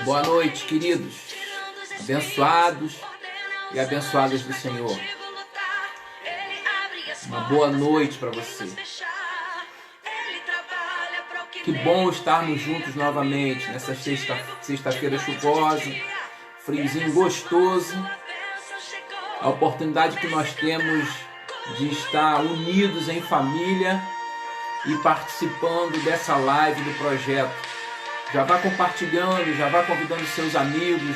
Boa noite, queridos, abençoados e abençoadas do Senhor. Uma boa noite para você. Que bom estarmos juntos novamente nessa sexta-feira chuvosa, friozinho gostoso. A oportunidade que nós temos de estar unidos em família e participando dessa live do projeto. Já vá compartilhando, já vá convidando seus amigos.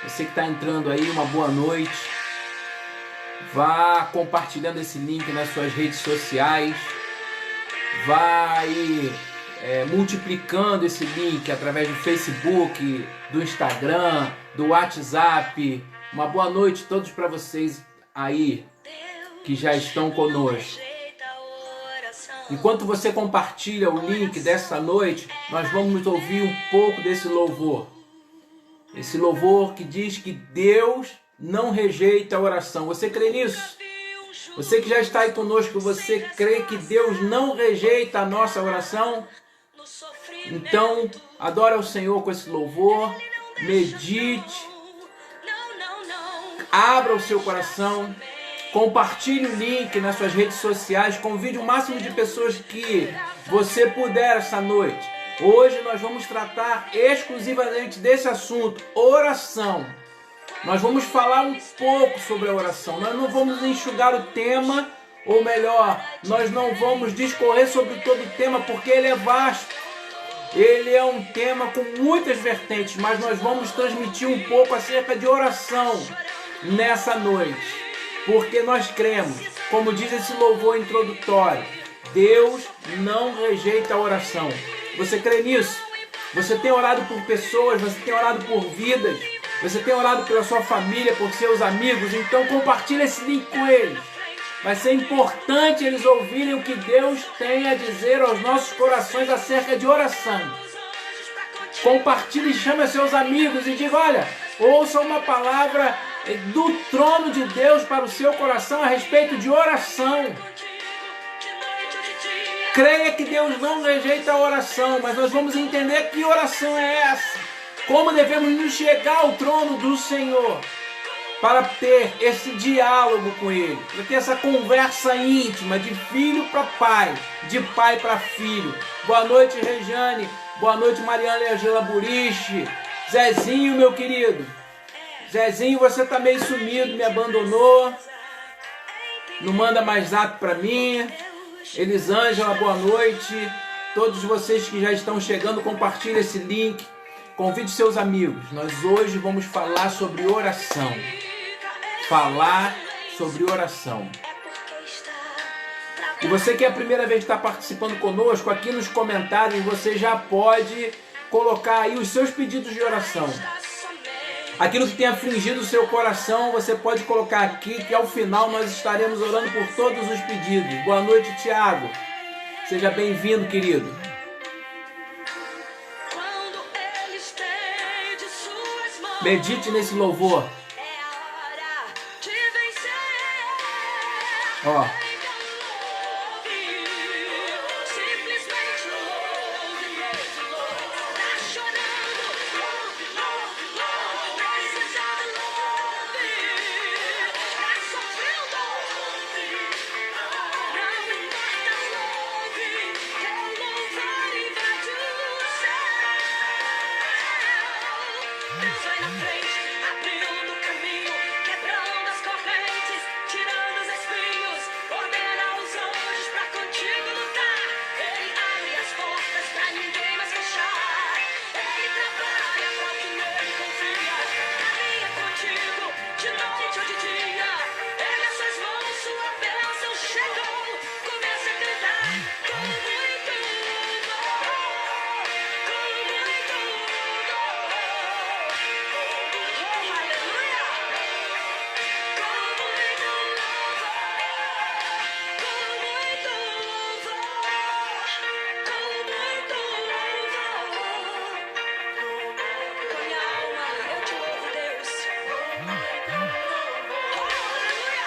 Você que está entrando aí, uma boa noite. Vá compartilhando esse link nas suas redes sociais. Vá aí multiplicando esse link através do Facebook, do Instagram, do WhatsApp. Uma boa noite a todos para vocês aí que já estão conosco. Enquanto você compartilha o link dessa noite, nós vamos ouvir um pouco desse louvor. Esse louvor que diz que Deus não rejeita a oração. Você crê nisso? Você que já está aí conosco, você crê que Deus não rejeita a nossa oração? Então, adora o Senhor com esse louvor, medite, abra o seu coração. Compartilhe o link nas suas redes sociais, convide o máximo de pessoas que você puder essa noite. Hoje nós vamos tratar exclusivamente desse assunto, oração. Nós vamos falar um pouco sobre a oração. Nós não vamos enxugar o tema, ou melhor, nós não vamos discorrer sobre todo o tema, porque ele é vasto. Ele é um tema com muitas vertentes, mas nós vamos transmitir um pouco acerca de oração nessa noite. Porque nós cremos, como diz esse louvor introdutório, Deus não rejeita a oração. Você crê nisso? Você tem orado por pessoas, você tem orado por vidas, você tem orado pela sua família, por seus amigos, então compartilhe esse link com eles. Vai ser importante eles ouvirem o que Deus tem a dizer aos nossos corações acerca de oração. Compartilhe e chame seus amigos e diga, olha, ouça uma palavra do trono de Deus para o seu coração a respeito de oração. Creia que Deus não rejeita a oração, mas nós vamos entender que oração é essa. Como devemos nos chegar ao trono do Senhor para ter esse diálogo com Ele, para ter essa conversa íntima de filho para pai, de pai para filho. Boa noite, Rejane. Boa noite, Mariana e Angela Buriche. Zezinho, meu querido. Zezinho, você tá meio sumido, me abandonou. Não manda mais zap para mim. Elisângela, boa noite. Todos vocês que já estão chegando, compartilhem esse link. Convide seus amigos. Nós hoje vamos falar sobre oração. Falar sobre oração. E você que é a primeira vez que está participando conosco, aqui nos comentários você já pode colocar aí os seus pedidos de oração. Aquilo que tem afligido o seu coração, você pode colocar aqui, que ao final nós estaremos orando por todos os pedidos. Boa noite, Tiago. Seja bem-vindo, querido. Medite nesse louvor. Ó.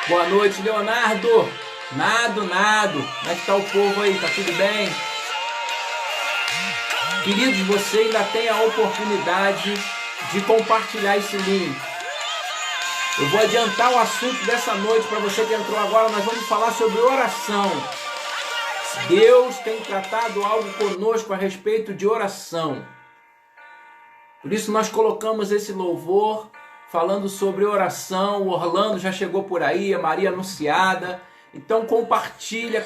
Boa noite, Leonardo. Nado. Como é que tá o povo aí? Tá tudo bem? Queridos, você ainda tem a oportunidade de compartilhar esse link. Eu vou adiantar o assunto dessa noite para você que entrou agora. Nós vamos falar sobre oração. Deus tem tratado algo conosco a respeito de oração. Por isso nós colocamos esse louvor falando sobre oração. O Orlando já chegou por aí, a Maria Anunciada. Então compartilha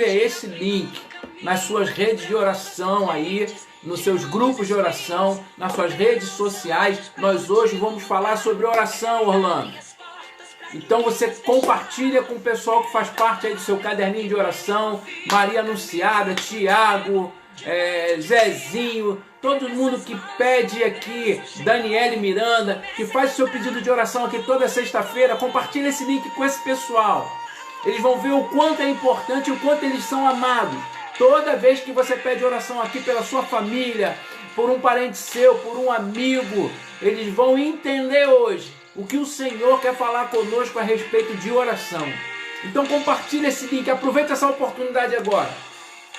esse link nas suas redes de oração aí, nos seus grupos de oração, nas suas redes sociais. Nós hoje vamos falar sobre oração, Orlando. Então você compartilha com o pessoal que faz parte aí do seu caderninho de oração, Maria Anunciada, Tiago, Zezinho, todo mundo que pede aqui, Daniele Miranda, que faz o seu pedido de oração aqui toda sexta-feira, compartilha esse link com esse pessoal. Eles vão ver o quanto é importante e o quanto eles são amados. Toda vez que você pede oração aqui pela sua família, por um parente seu, por um amigo, eles vão entender hoje o que o Senhor quer falar conosco a respeito de oração. Então compartilha esse link, aproveita essa oportunidade agora.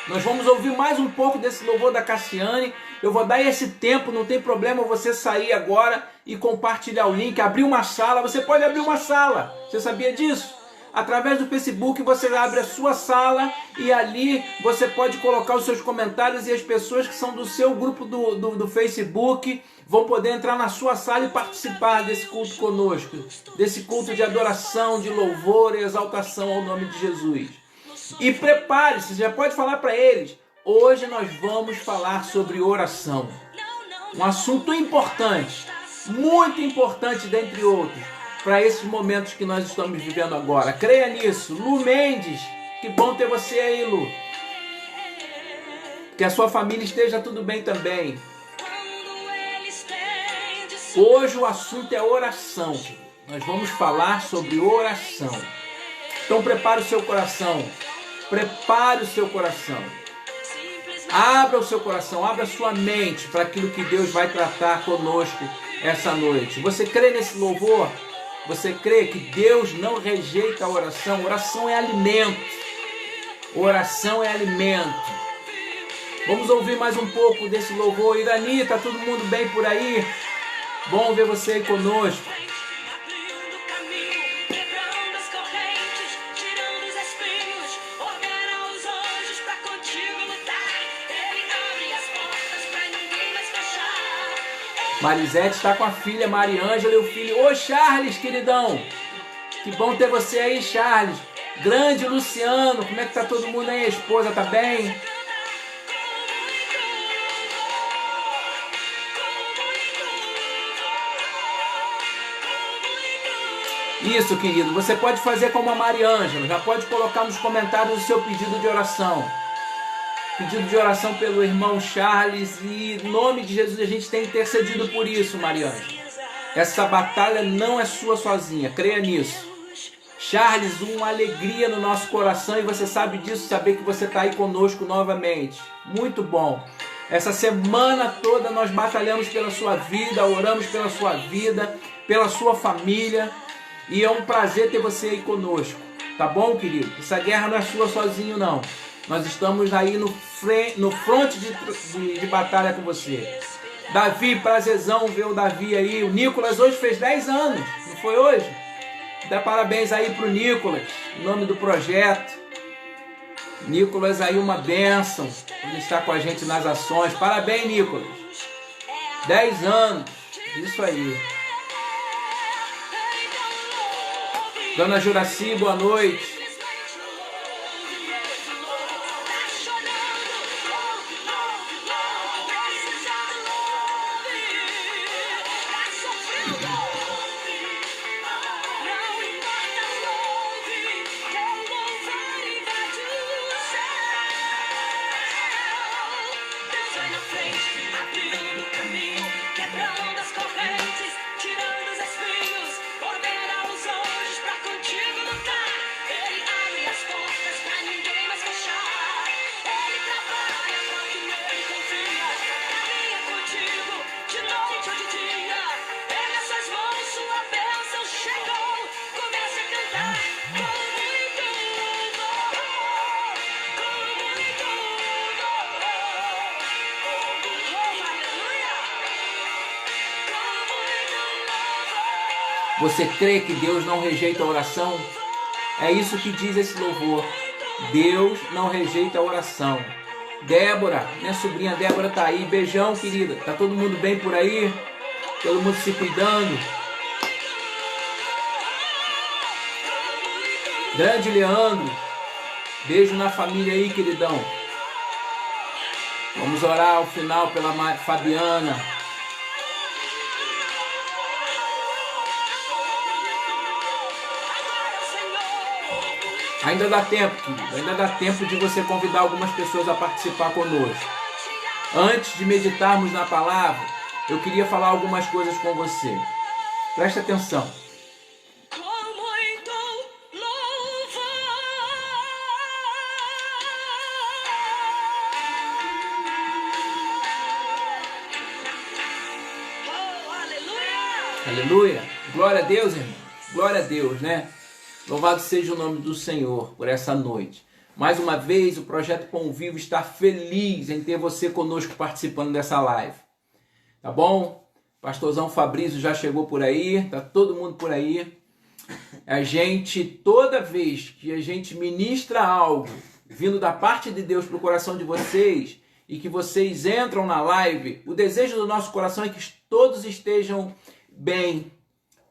Nós vamos ouvir mais um pouco desse louvor da Cassiane. Eu vou dar esse tempo, não tem problema você sair agora e compartilhar o link, abrir uma sala. Você pode abrir uma sala, você sabia disso? Através do Facebook você abre a sua sala e ali você pode colocar os seus comentários e as pessoas que são do seu grupo do Facebook vão poder entrar na sua sala e participar desse culto conosco, desse culto de adoração, de louvor e exaltação ao nome de Jesus. E prepare-se, já pode falar para eles, hoje nós vamos falar sobre oração. Um assunto importante, muito importante dentre outros, para esses momentos que nós estamos vivendo agora. Creia nisso. Lu Mendes, que bom ter você aí, Lu. Que a sua família esteja tudo bem também. Hoje o assunto é oração. Nós vamos falar sobre oração. Então prepare o seu coração. Prepare o seu coração. Abra o seu coração, abra a sua mente para aquilo que Deus vai tratar conosco essa noite. Você crê nesse louvor? Você crê que Deus não rejeita a oração? Oração é alimento. Oração é alimento. Vamos ouvir mais um pouco desse louvor. Irani, tá todo mundo bem por aí? Bom ver você aí conosco. Marisete está com a filha Mariângela e o filho. Ô Charles, queridão. Que bom ter você aí, Charles. Grande Luciano. Como é que tá todo mundo aí? A esposa tá bem? Isso, querido. Você pode fazer como a Mariângela. Já pode colocar nos comentários o seu pedido de oração. Pedido de oração pelo irmão Charles. E em nome de Jesus a gente tem intercedido por isso, Mariana. Essa batalha não é sua sozinha, creia nisso. Charles, uma alegria no nosso coração e você sabe disso, saber que você está aí conosco novamente. Muito bom. Essa semana toda nós batalhamos pela sua vida, oramos pela sua vida, pela sua família. E é um prazer ter você aí conosco. Tá bom, querido? Essa guerra não é sua sozinho, não. Nós estamos aí no front de batalha com você. Davi, prazerzão ver o Davi aí. O Nicolas hoje fez 10 anos, não foi hoje? Dá parabéns aí pro Nicolas, em nome do projeto. Nicolas aí, uma bênção. Ele está com a gente nas ações. Parabéns, Nicolas. 10 anos, isso aí. Dona Juraci, boa noite. Você crê que Deus não rejeita a oração? É isso que diz esse louvor. Deus não rejeita a oração. Débora, minha sobrinha Débora tá aí. Beijão, querida. Tá todo mundo bem por aí? Todo mundo se cuidando? Grande Leandro. Beijo na família aí, queridão. Vamos orar ao final pela Fabiana. Ainda dá tempo, querido. Ainda dá tempo de você convidar algumas pessoas a participar conosco. Antes de meditarmos na palavra, eu queria falar algumas coisas com você. Presta atenção. Aleluia. Glória a Deus, irmão. Glória a Deus, né? Louvado seja o nome do Senhor por essa noite. Mais uma vez, o Projeto Pão Vivo está feliz em ter você conosco participando dessa live. Tá bom? Pastorzão Fabrício já chegou por aí, tá todo mundo por aí. A gente, toda vez que a gente ministra algo vindo da parte de Deus para o coração de vocês e que vocês entram na live, o desejo do nosso coração é que todos estejam bem,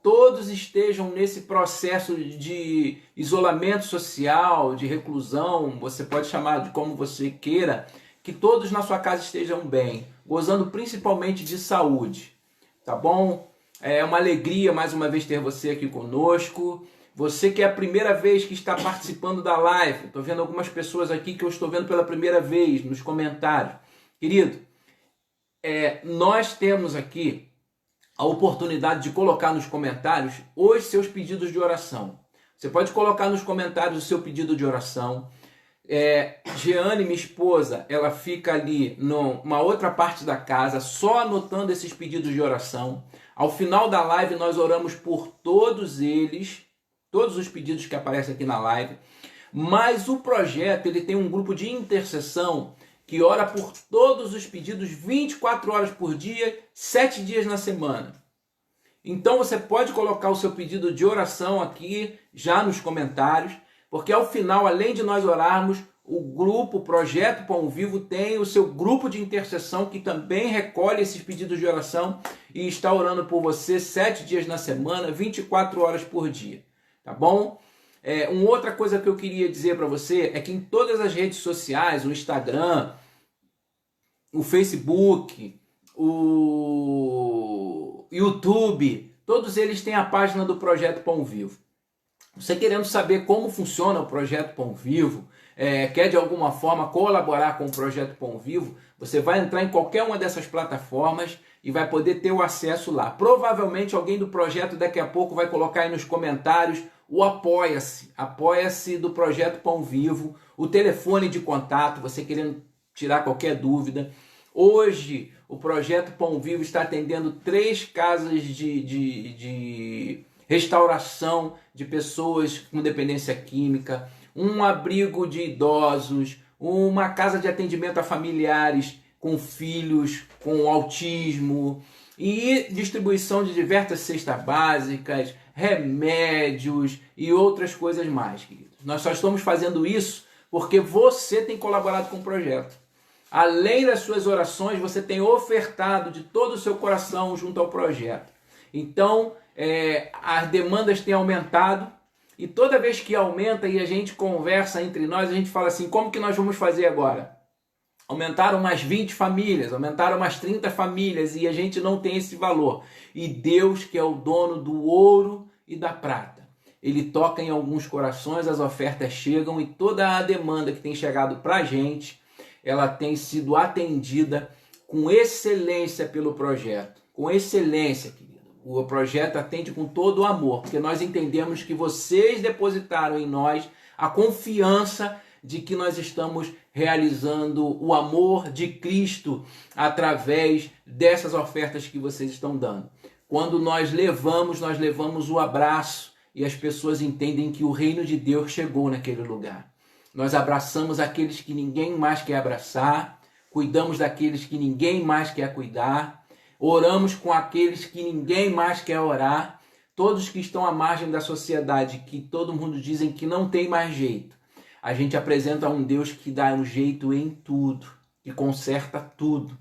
todos estejam nesse processo de isolamento social, de reclusão, você pode chamar de como você queira, que todos na sua casa estejam bem, gozando principalmente de saúde, tá bom? É uma alegria mais uma vez ter você aqui conosco. Você que é a primeira vez que está participando da live, estou vendo algumas pessoas aqui que eu estou vendo pela primeira vez nos comentários. Querido, nós temos aqui a oportunidade de colocar nos comentários os seus pedidos de oração. Você pode colocar nos comentários o seu pedido de oração. Jeane, minha esposa, ela fica ali numa outra parte da casa, só anotando esses pedidos de oração. Ao final da live, nós oramos por todos eles, todos os pedidos que aparecem aqui na live. Mas o projeto, ele tem um grupo de intercessão que ora por todos os pedidos 24 horas por dia, 7 dias na semana. Então você pode colocar o seu pedido de oração aqui, já nos comentários, porque ao final, além de nós orarmos, o grupo, o Projeto Pão Vivo, tem o seu grupo de intercessão que também recolhe esses pedidos de oração e está orando por você 7 dias na semana, 24 horas por dia. Tá bom? Uma outra coisa que eu queria dizer para você é que em todas as redes sociais, o Instagram, o Facebook, o YouTube, todos eles têm a página do Projeto Pão Vivo. Você querendo saber como funciona o Projeto Pão Vivo, quer de alguma forma colaborar com o Projeto Pão Vivo, você vai entrar em qualquer uma dessas plataformas e vai poder ter o acesso lá. Provavelmente alguém do projeto daqui a pouco vai colocar aí nos comentários o Apoia-se do Projeto Pão Vivo, o telefone de contato, você querendo tirar qualquer dúvida. Hoje, o Projeto Pão Vivo está atendendo 3 casas de restauração de pessoas com dependência química, um abrigo de idosos, uma casa de atendimento a familiares com filhos com autismo e distribuição de diversas cestas básicas, remédios e outras coisas mais, queridos. Nós só estamos fazendo isso porque você tem colaborado com o projeto. Além das suas orações, você tem ofertado de todo o seu coração junto ao projeto. Então, as demandas têm aumentado e toda vez que aumenta e a gente conversa entre nós, a gente fala assim, como que nós vamos fazer agora? Aumentaram umas 20 famílias, aumentaram umas 30 famílias e a gente não tem esse valor. E Deus, que é o dono do ouro e da prata, Ele toca em alguns corações, as ofertas chegam e toda a demanda que tem chegado para a gente, ela tem sido atendida com excelência pelo projeto. Com excelência, querido. O projeto atende com todo o amor, porque nós entendemos que vocês depositaram em nós a confiança de que nós estamos realizando o amor de Cristo através dessas ofertas que vocês estão dando. Quando nós levamos o abraço e as pessoas entendem que o reino de Deus chegou naquele lugar. Nós abraçamos aqueles que ninguém mais quer abraçar, cuidamos daqueles que ninguém mais quer cuidar, oramos com aqueles que ninguém mais quer orar. todos que estão à margem da sociedade, que todo mundo dizem que não tem mais jeito, a gente apresenta um Deus que dá um jeito em tudo, que conserta tudo,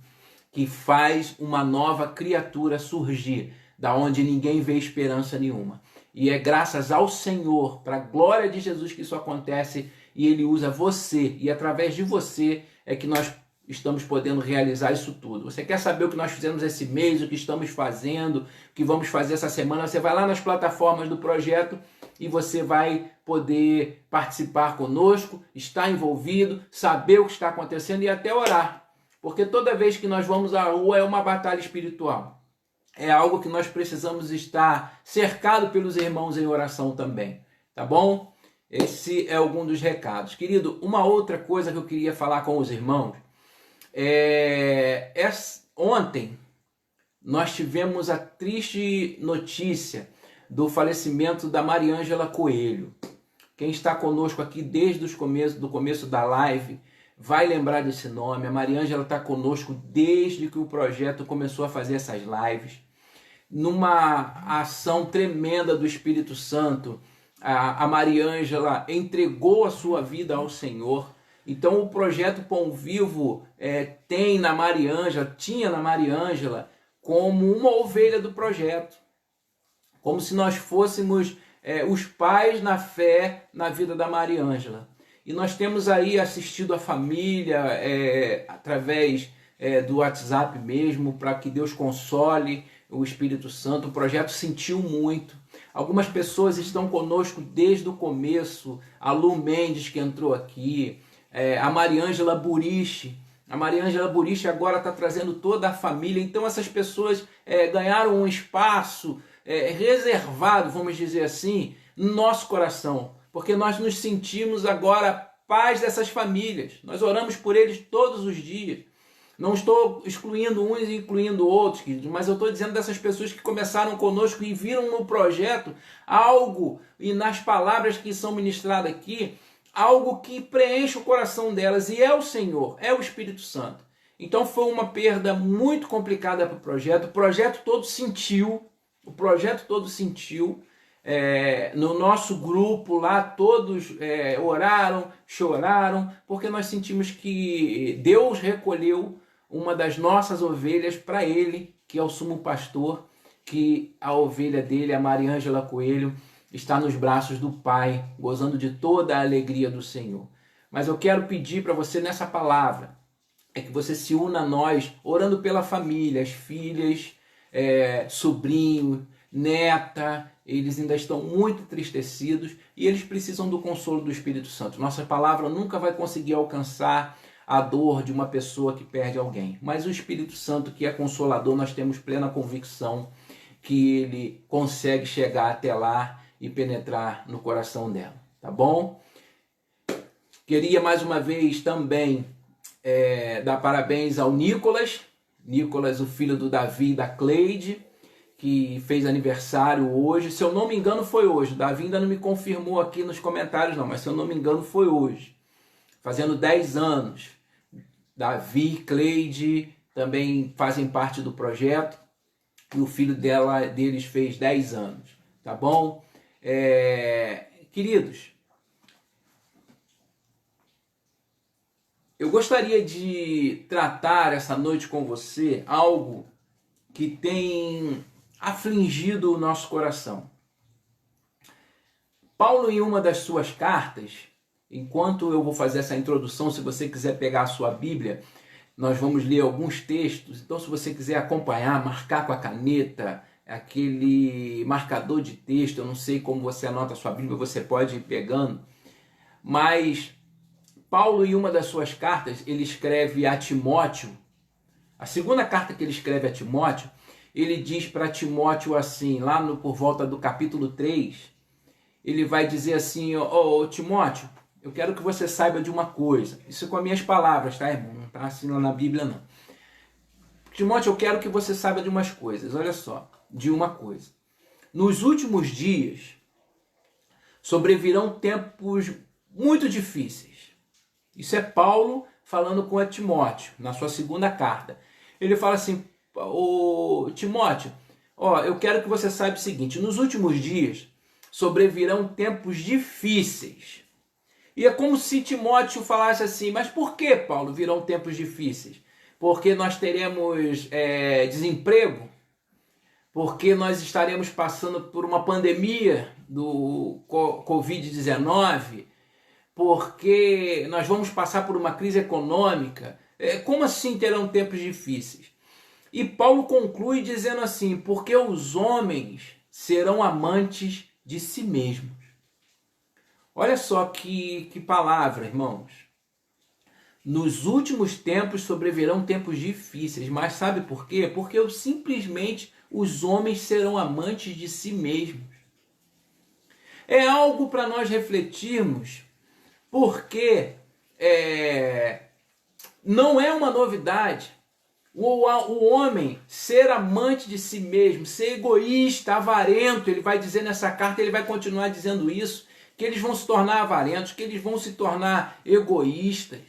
que faz uma nova criatura surgir, da onde ninguém vê esperança nenhuma. E é graças ao Senhor, para a glória de Jesus, que isso acontece, e Ele usa você, e através de você é que nós estamos podendo realizar isso tudo. Você quer saber o que nós fizemos esse mês, o que estamos fazendo, o que vamos fazer essa semana? Você vai lá nas plataformas do projeto e você vai poder participar conosco, estar envolvido, saber o que está acontecendo e até orar. Porque toda vez que nós vamos à rua é uma batalha espiritual. É algo que nós precisamos estar cercado pelos irmãos em oração também. Tá bom? Esse é algum dos recados. Querido, uma outra coisa que eu queria falar com os irmãos ontem nós tivemos a triste notícia do falecimento da Mariângela Coelho. Quem está conosco aqui desde o começo da live vai lembrar desse nome. A Mariângela está conosco desde que o projeto começou a fazer essas lives. Numa ação tremenda do Espírito Santo, a Mariângela entregou a sua vida ao Senhor. Então o projeto Pão Vivo tinha na Mariângela como uma ovelha do projeto. Como se nós fôssemos os pais na fé na vida da Mariângela. E nós temos aí assistido a família através do WhatsApp mesmo, para que Deus console o Espírito Santo. O projeto sentiu muito. Algumas pessoas estão conosco desde o começo. A Lu Mendes, que entrou aqui. A Mariângela Buriche. A Mariângela Buriche agora está trazendo toda a família. Então essas pessoas ganharam um espaço reservado, vamos dizer assim, no nosso coração. Porque nós nos sentimos agora pais dessas famílias. Nós oramos por eles todos os dias. Não estou excluindo uns e incluindo outros, queridos, mas eu estou dizendo dessas pessoas que começaram conosco e viram no projeto algo, e nas palavras que são ministradas aqui, algo que preenche o coração delas, e é o Senhor, é o Espírito Santo. Então foi uma perda muito complicada para o projeto todo sentiu, no nosso grupo lá todos oraram, choraram, porque nós sentimos que Deus recolheu uma das nossas ovelhas para Ele, que é o sumo pastor, que a ovelha dele, a Mariângela Coelho, está nos braços do Pai, gozando de toda a alegria do Senhor. Mas eu quero pedir para você nessa palavra, que você se una a nós, orando pela família, as filhas, sobrinho, neta, eles ainda estão muito entristecidos e eles precisam do consolo do Espírito Santo. Nossa palavra nunca vai conseguir alcançar a dor de uma pessoa que perde alguém. Mas o Espírito Santo, que é consolador, nós temos plena convicção que ele consegue chegar até lá e penetrar no coração dela. Tá bom? Queria mais uma vez também dar parabéns ao Nicolas, o filho do Davi e da Cleide, que fez aniversário hoje. Se eu não me engano foi hoje. O Davi ainda não me confirmou aqui nos comentários não, mas se eu não me engano foi hoje. Fazendo 10 anos. Davi, Cleide também fazem parte do projeto. E o filho deles fez 10 anos. Tá bom? Queridos, eu gostaria de tratar essa noite com você algo que tem afligido o nosso coração. Paulo, em uma das suas cartas, enquanto eu vou fazer essa introdução, se você quiser pegar a sua Bíblia, nós vamos ler alguns textos. Então, se você quiser acompanhar, marcar com a caneta, aquele marcador de texto, eu não sei como você anota a sua Bíblia, você pode ir pegando. Mas Paulo, em uma das suas cartas, ele escreve a Timóteo. A segunda carta que ele escreve a Timóteo, ele diz para Timóteo assim, lá por volta do capítulo 3, ele vai dizer assim: ô Timóteo, eu quero que você saiba de uma coisa. Isso é com as minhas palavras, tá, irmão? Não está assim lá na Bíblia, não. Timóteo, eu quero que você saiba de umas coisas. Olha só, de uma coisa. Nos últimos dias, sobrevirão tempos muito difíceis. Isso é Paulo falando com Timóteo, na sua segunda carta. Ele fala assim: ô Timóteo, Ó, eu quero que você saiba o seguinte, nos últimos dias sobrevirão tempos difíceis. E é como se Timóteo falasse assim, mas por que, Paulo, virão tempos difíceis? Porque nós teremos desemprego? Porque nós estaremos passando por uma pandemia do Covid-19? Porque nós vamos passar por uma crise econômica? Como assim terão tempos difíceis? E Paulo conclui dizendo assim, porque os homens serão amantes de si mesmos. Olha só que palavra, irmãos. Nos últimos tempos sobrevirão tempos difíceis, mas sabe por quê? Porque simplesmente os homens serão amantes de si mesmos. É algo para nós refletirmos, porque não é uma novidade o homem ser amante de si mesmo, ser egoísta, avarento. Ele vai dizer nessa carta, ele vai continuar dizendo isso, que eles vão se tornar avarentos, que eles vão se tornar egoístas.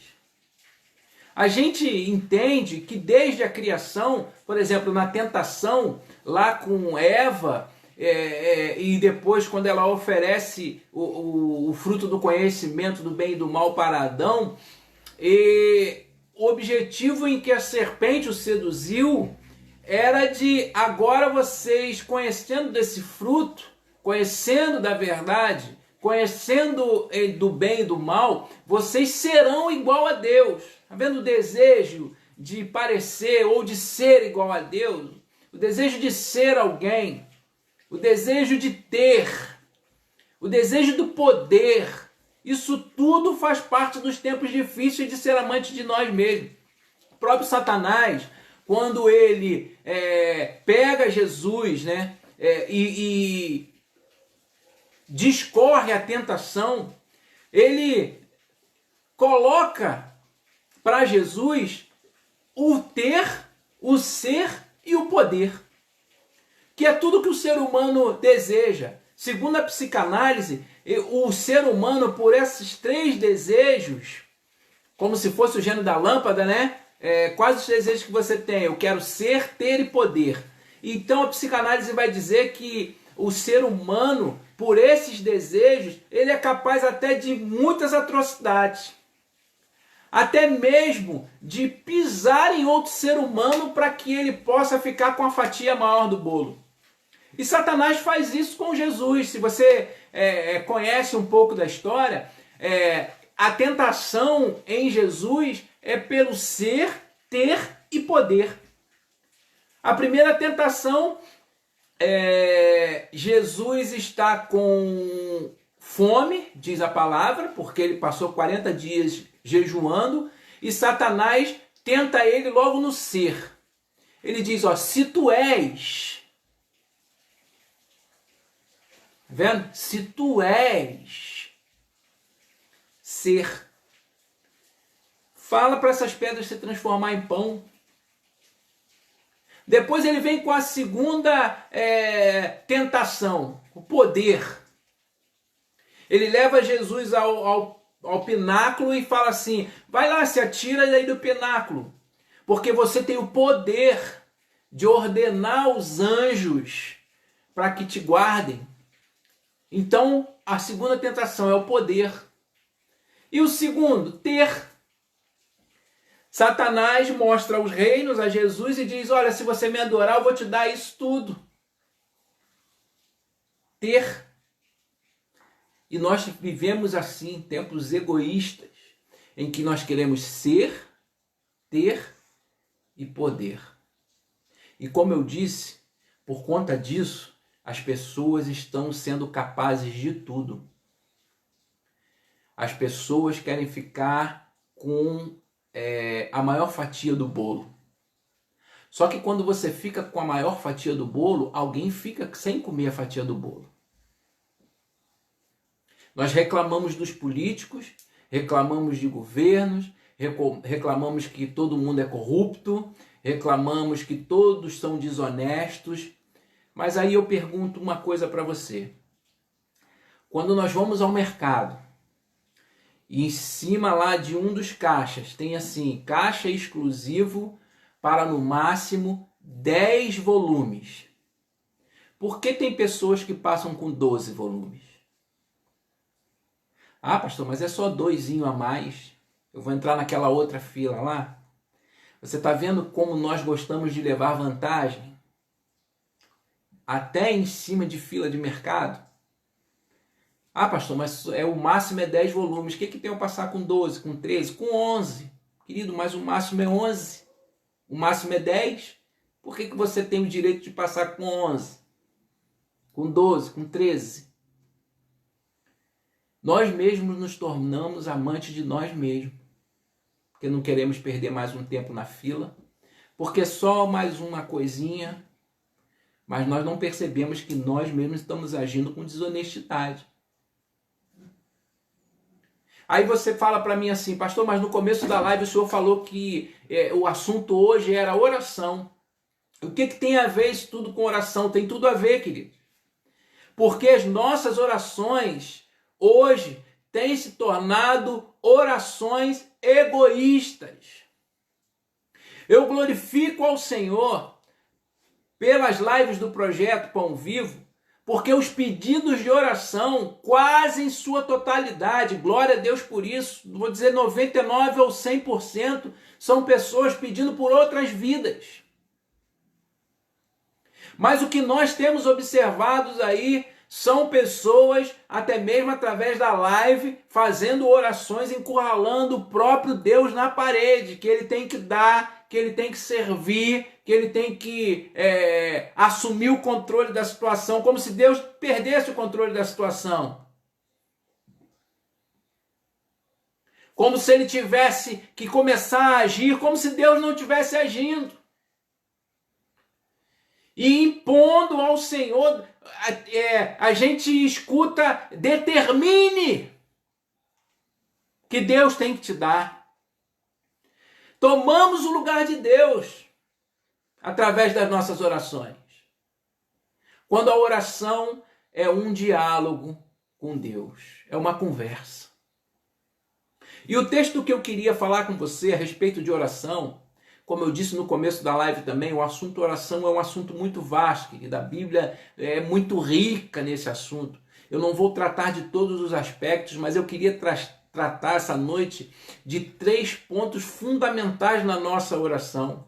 A gente entende que desde a criação, por exemplo, na tentação, lá com Eva, e depois quando ela oferece o fruto do conhecimento do bem e do mal para Adão, o objetivo em que a serpente o seduziu era de agora vocês, conhecendo desse fruto, conhecendo da verdade, conhecendo do bem e do mal, vocês serão igual a Deus. Está vendo o desejo de parecer ou de ser igual a Deus? O desejo de ser alguém, o desejo de ter, o desejo do poder. Isso tudo faz parte dos tempos difíceis de ser amante de nós mesmos. O próprio Satanás, quando ele pega Jesus, né, e discorre a tentação, ele coloca para Jesus o ter, o ser e o poder, que é tudo que o ser humano deseja. Segundo a psicanálise, o ser humano, por esses três desejos, como se fosse o gênio da lâmpada, né? Quais os desejos que você tem? Eu quero ser, ter e poder. Então a psicanálise vai dizer que o ser humano, por esses desejos, ele é capaz até de muitas atrocidades. Até mesmo de pisar em outro ser humano para que ele possa ficar com a fatia maior do bolo. E Satanás faz isso com Jesus. Se você conhece um pouco da história, a tentação em Jesus é pelo ser, ter e poder. A primeira tentação, Jesus está com fome, diz a palavra, porque ele passou 40 dias jejuando, e Satanás tenta ele logo no ser. Ele diz, ó, se tu és... Vendo? Se tu és ser, fala para essas pedras se transformar em pão. Depois ele vem com a segunda tentação, o poder. Ele leva Jesus ao pináculo e fala assim, vai lá, se atira daí do pináculo, porque você tem o poder de ordenar os anjos para que te guardem. Então, a segunda tentação é o poder. E o segundo, ter. Satanás mostra os reinos a Jesus e diz, olha, se você me adorar, eu vou te dar isso tudo. Ter. E nós vivemos assim, tempos egoístas, em que nós queremos ser, ter e poder. E como eu disse, por conta disso, as pessoas estão sendo capazes de tudo. As pessoas querem ficar com a maior fatia do bolo. Só que quando você fica com a maior fatia do bolo, alguém fica sem comer a fatia do bolo. Nós reclamamos dos políticos, reclamamos de governos, reclamamos que todo mundo é corrupto, reclamamos que todos são desonestos. Mas aí eu pergunto uma coisa para você. Quando nós vamos ao mercado, e em cima lá de um dos caixas tem assim, caixa exclusivo para no máximo 10 volumes. Por que tem pessoas que passam com 12 volumes? Ah, pastor, mas é só 2 a mais. Eu vou entrar naquela outra fila lá. Você está vendo como nós gostamos de levar vantagem? Até em cima de fila de mercado. Ah, pastor, mas o máximo é 10 volumes. O que tem eu passar com 12, com 13, com 11? Querido, mas o máximo é 11. O máximo é 10. Por que você tem o direito de passar com 11? Com 12, com 13? Nós mesmos nos tornamos amantes de nós mesmos. Porque não queremos perder mais um tempo na fila. Porque só mais uma coisinha. Mas nós não percebemos que nós mesmos estamos agindo com desonestidade. Aí você fala para mim assim, pastor, mas no começo da live o senhor falou que o assunto hoje era oração. O que tem a ver isso tudo com oração? Tem tudo a ver, querido. Porque as nossas orações hoje têm se tornado orações egoístas. Eu glorifico ao Senhor pelas lives do Projeto Pão Vivo, porque os pedidos de oração, quase em sua totalidade, glória a Deus por isso, vou dizer 99% ou 100%, são pessoas pedindo por outras vidas. Mas o que nós temos observado aí são pessoas, até mesmo através da live, fazendo orações, encurralando o próprio Deus na parede, que ele tem que dar, que ele tem que servir, que ele tem que assumir o controle da situação, como se Deus perdesse o controle da situação. Como se ele tivesse que começar a agir, como se Deus não estivesse agindo. E impondo ao Senhor, a gente escuta, determine que Deus tem que te dar. Tomamos o lugar de Deus através das nossas orações. Quando a oração é um diálogo com Deus, é uma conversa. E o texto que eu queria falar com você a respeito de oração, como eu disse no começo da live também, o assunto oração é um assunto muito vasto, querida. A Bíblia é muito rica nesse assunto. Eu não vou tratar de todos os aspectos, mas eu queria tratar essa noite de 3 pontos fundamentais na nossa oração.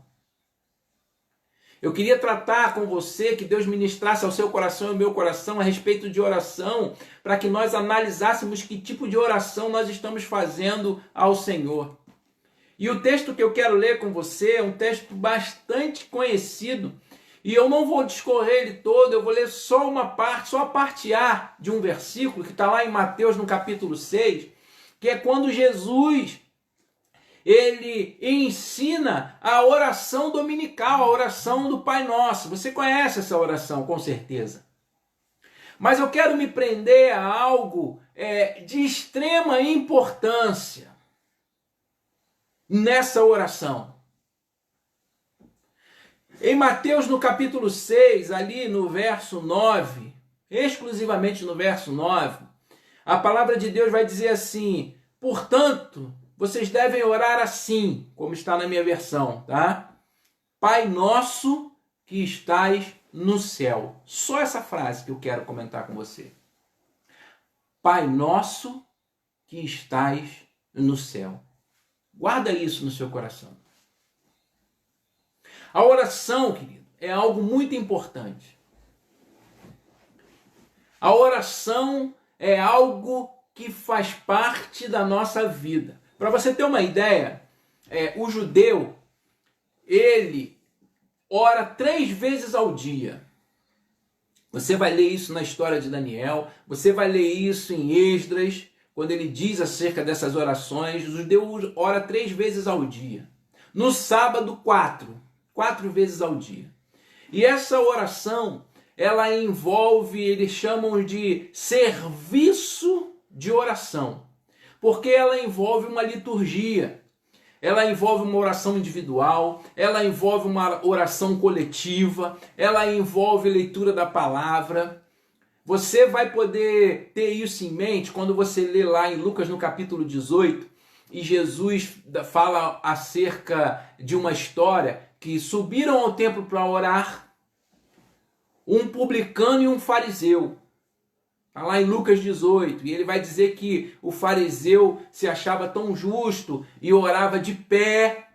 Eu queria tratar com você, que Deus ministrasse ao seu coração e ao meu coração a respeito de oração, para que nós analisássemos que tipo de oração nós estamos fazendo ao Senhor. E o texto que eu quero ler com você é um texto bastante conhecido, e eu não vou discorrer ele todo, eu vou ler só uma parte, só a parte A de um versículo, que está lá em Mateus no capítulo 6, que é quando Jesus, ele ensina a oração dominical, a oração do Pai Nosso. Você conhece essa oração, com certeza. Mas eu quero me prender a algo de extrema importância nessa oração. Em Mateus, no capítulo 6, ali no verso 9, exclusivamente no verso 9, a palavra de Deus vai dizer assim: portanto, vocês devem orar assim, como está na minha versão, tá? Pai nosso que estais no céu. Só essa frase que eu quero comentar com você. Pai nosso que estais no céu. Guarda isso no seu coração. A oração, querido, é algo muito importante. A oração é algo que faz parte da nossa vida. Para você ter uma ideia, o judeu, ele ora 3 vezes ao dia. Você vai ler isso na história de Daniel, você vai ler isso em Esdras, quando ele diz acerca dessas orações. O judeu ora 3 vezes ao dia. No sábado, 4 vezes ao dia. E essa oração, ela envolve, eles chamam de serviço de oração, porque ela envolve uma liturgia, ela envolve uma oração individual, ela envolve uma oração coletiva, ela envolve leitura da palavra. Você vai poder ter isso em mente quando você lê lá em Lucas no capítulo 18, e Jesus fala acerca de uma história que subiram ao templo para orar. um publicano e um fariseu. Está lá em Lucas 18, e ele vai dizer que o fariseu se achava tão justo e orava de pé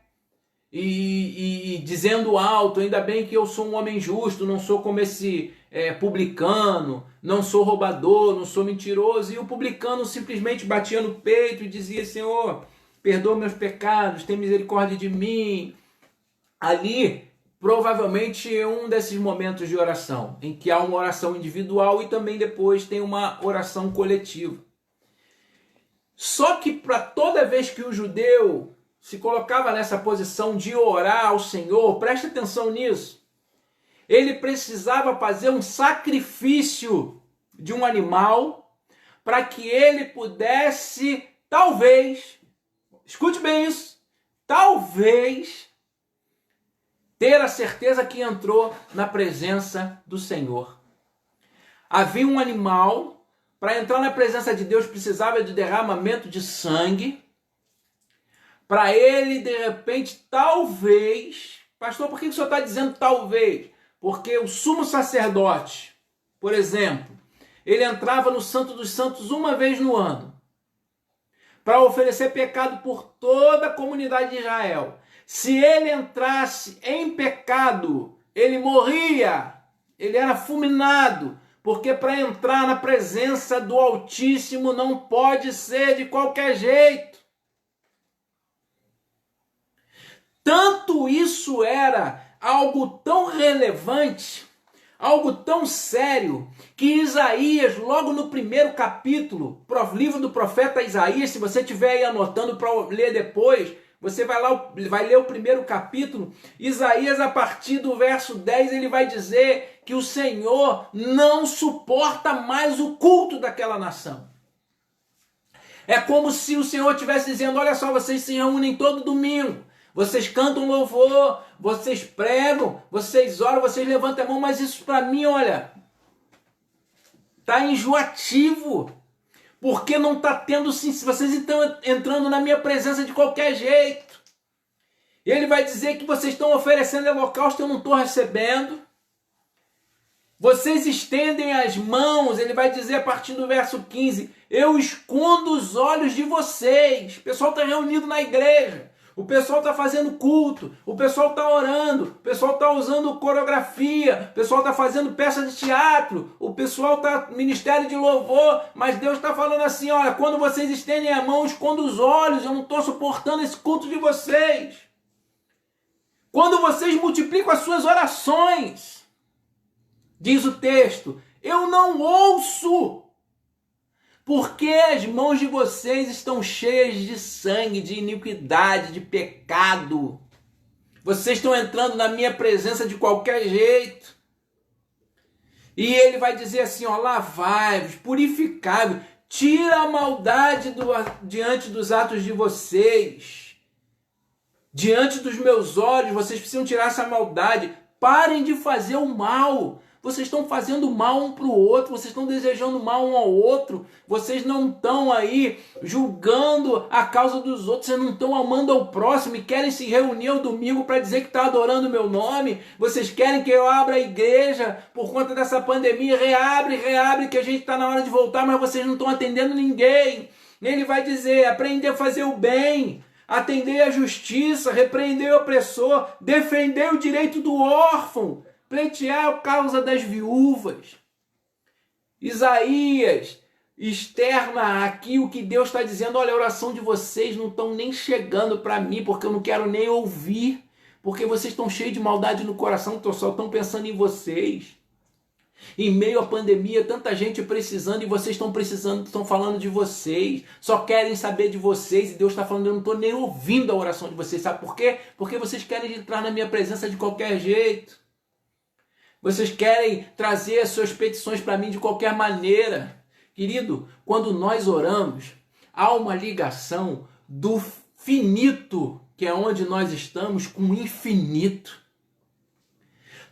e dizendo alto: ainda bem que eu sou um homem justo, não sou como esse publicano, não sou roubador, não sou mentiroso. E o publicano simplesmente batia no peito e dizia: Senhor, perdoa meus pecados, tem misericórdia de mim. Ali, provavelmente é um desses momentos de oração, em que há uma oração individual e também depois tem uma oração coletiva. Só que para toda vez que o judeu se colocava nessa posição de orar ao Senhor, preste atenção nisso, ele precisava fazer um sacrifício de um animal para que ele pudesse, talvez, escute bem isso, talvez ter a certeza que entrou na presença do Senhor. Havia um animal, para entrar na presença de Deus precisava de derramamento de sangue, para ele de repente, talvez, pastor, por que o senhor está dizendo talvez? Porque o sumo sacerdote, por exemplo, ele entrava no Santo dos Santos uma vez no ano, para oferecer pecado por toda a comunidade de Israel. Se ele entrasse em pecado, ele morria, ele era fulminado, porque para entrar na presença do Altíssimo não pode ser de qualquer jeito. Tanto isso era algo tão relevante, algo tão sério, que Isaías, logo no primeiro capítulo, livro do profeta Isaías, se você estiver aí anotando para ler depois, você vai ler o primeiro capítulo, Isaías, a partir do verso 10, ele vai dizer que o Senhor não suporta mais o culto daquela nação. É como se o Senhor estivesse dizendo: olha só, vocês se reúnem todo domingo, vocês cantam louvor, vocês pregam, vocês oram, vocês levantam a mão, mas isso para mim, olha, está enjoativo. Porque não está tendo, sim, se vocês estão entrando na minha presença de qualquer jeito. Ele vai dizer que vocês estão oferecendo holocausto, eu não estou recebendo. Vocês estendem as mãos, ele vai dizer a partir do verso 15, eu escondo os olhos de vocês. O pessoal está reunido na igreja, o pessoal está fazendo culto, o pessoal está orando, o pessoal está usando coreografia, o pessoal está fazendo peça de teatro, o pessoal está ministério de louvor, mas Deus está falando assim: olha, quando vocês estendem a mão, escondo os olhos, eu não estou suportando esse culto de vocês. Quando vocês multiplicam as suas orações, diz o texto, eu não ouço, porque as mãos de vocês estão cheias de sangue, de iniquidade, de pecado. Vocês estão entrando na minha presença de qualquer jeito. E ele vai dizer assim, ó, lavai-vos, purificai-vos, tira a maldade diante dos atos de vocês. Diante dos meus olhos, vocês precisam tirar essa maldade. Parem de fazer o mal. Vocês estão fazendo mal um para o outro, vocês estão desejando mal um ao outro, vocês não estão aí julgando a causa dos outros, vocês não estão amando ao próximo e querem se reunir ao domingo para dizer que está adorando o meu nome, vocês querem que eu abra a igreja por conta dessa pandemia, reabre, que a gente está na hora de voltar, mas vocês não estão atendendo ninguém. Ele vai dizer, aprender a fazer o bem, atender a justiça, repreender o opressor, defender o direito do órfão, pleitear a causa das viúvas. Isaías externa aqui o que Deus está dizendo. Olha, a oração de vocês não estão nem chegando para mim, porque eu não quero nem ouvir, porque vocês estão cheios de maldade no coração, só estão pensando em vocês. Em meio à pandemia, tanta gente precisando e vocês estão precisando, estão falando de vocês, só querem saber de vocês, e Deus está falando, eu não estou nem ouvindo a oração de vocês. Sabe por quê? Porque vocês querem entrar na minha presença de qualquer jeito. Vocês querem trazer as suas petições para mim de qualquer maneira. Querido, quando nós oramos, há uma ligação do finito, que é onde nós estamos, com o infinito.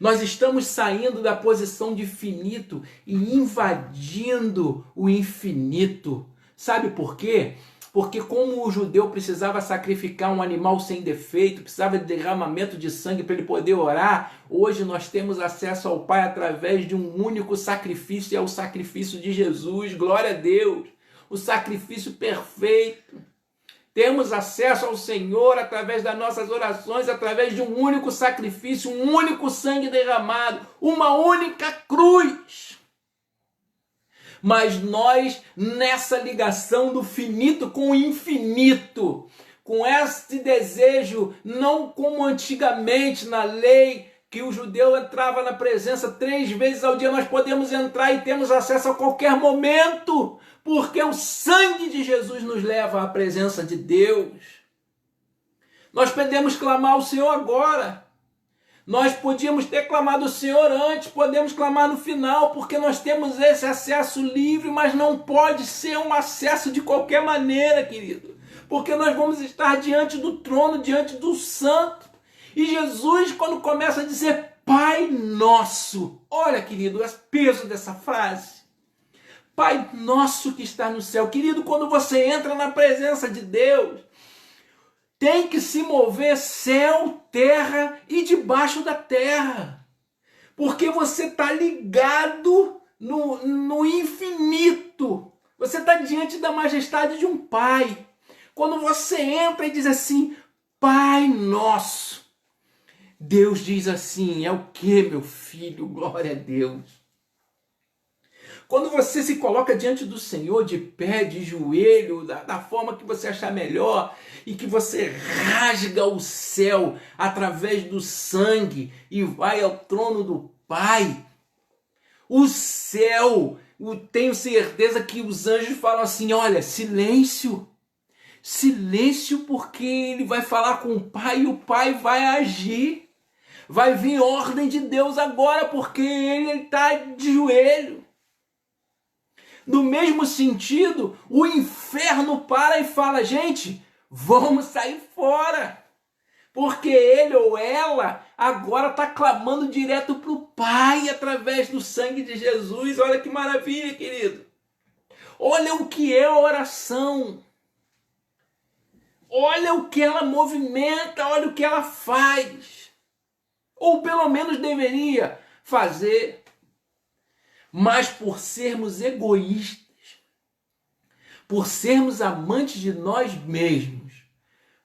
Nós estamos saindo da posição de finito e invadindo o infinito. Sabe por quê? Porque como o judeu precisava sacrificar um animal sem defeito, precisava de derramamento de sangue para ele poder orar, hoje nós temos acesso ao Pai através de um único sacrifício, e é o sacrifício de Jesus. Glória a Deus! O sacrifício perfeito. Temos acesso ao Senhor através das nossas orações, através de um único sacrifício, um único sangue derramado, uma única cruz. Mas nós, nessa ligação do finito com o infinito, com esse desejo, não como antigamente na lei, que o judeu entrava na presença 3 vezes ao dia, nós podemos entrar e temos acesso a qualquer momento, porque o sangue de Jesus nos leva à presença de Deus. Nós podemos clamar ao Senhor agora. Nós podíamos ter clamado o Senhor antes, podemos clamar no final, porque nós temos esse acesso livre, mas não pode ser um acesso de qualquer maneira, querido. Porque nós vamos estar diante do trono, diante do Santo. E Jesus, quando começa a dizer Pai Nosso, olha, querido, o peso dessa frase. Pai Nosso que está no céu. Querido, quando você entra na presença de Deus, tem que se mover céu, terra e debaixo da terra. Porque você está ligado no infinito. Você está diante da majestade de um Pai. Quando você entra e diz assim, Pai Nosso, Deus diz assim, é o que, meu filho? Glória a Deus. Quando você se coloca diante do Senhor de pé, de joelho, da forma que você achar melhor, e que você rasga o céu através do sangue e vai ao trono do Pai, o céu, eu tenho certeza que os anjos falam assim, olha, silêncio, silêncio, porque ele vai falar com o Pai e o Pai vai agir. Vai vir ordem de Deus agora, porque ele está de joelho. No mesmo sentido, o inferno para e fala, gente, vamos sair fora. Porque ele ou ela agora está clamando direto para o Pai através do sangue de Jesus. Olha que maravilha, querido. Olha o que é a oração. Olha o que ela movimenta, olha o que ela faz. Ou pelo menos deveria fazer. Mas por sermos egoístas, por sermos amantes de nós mesmos,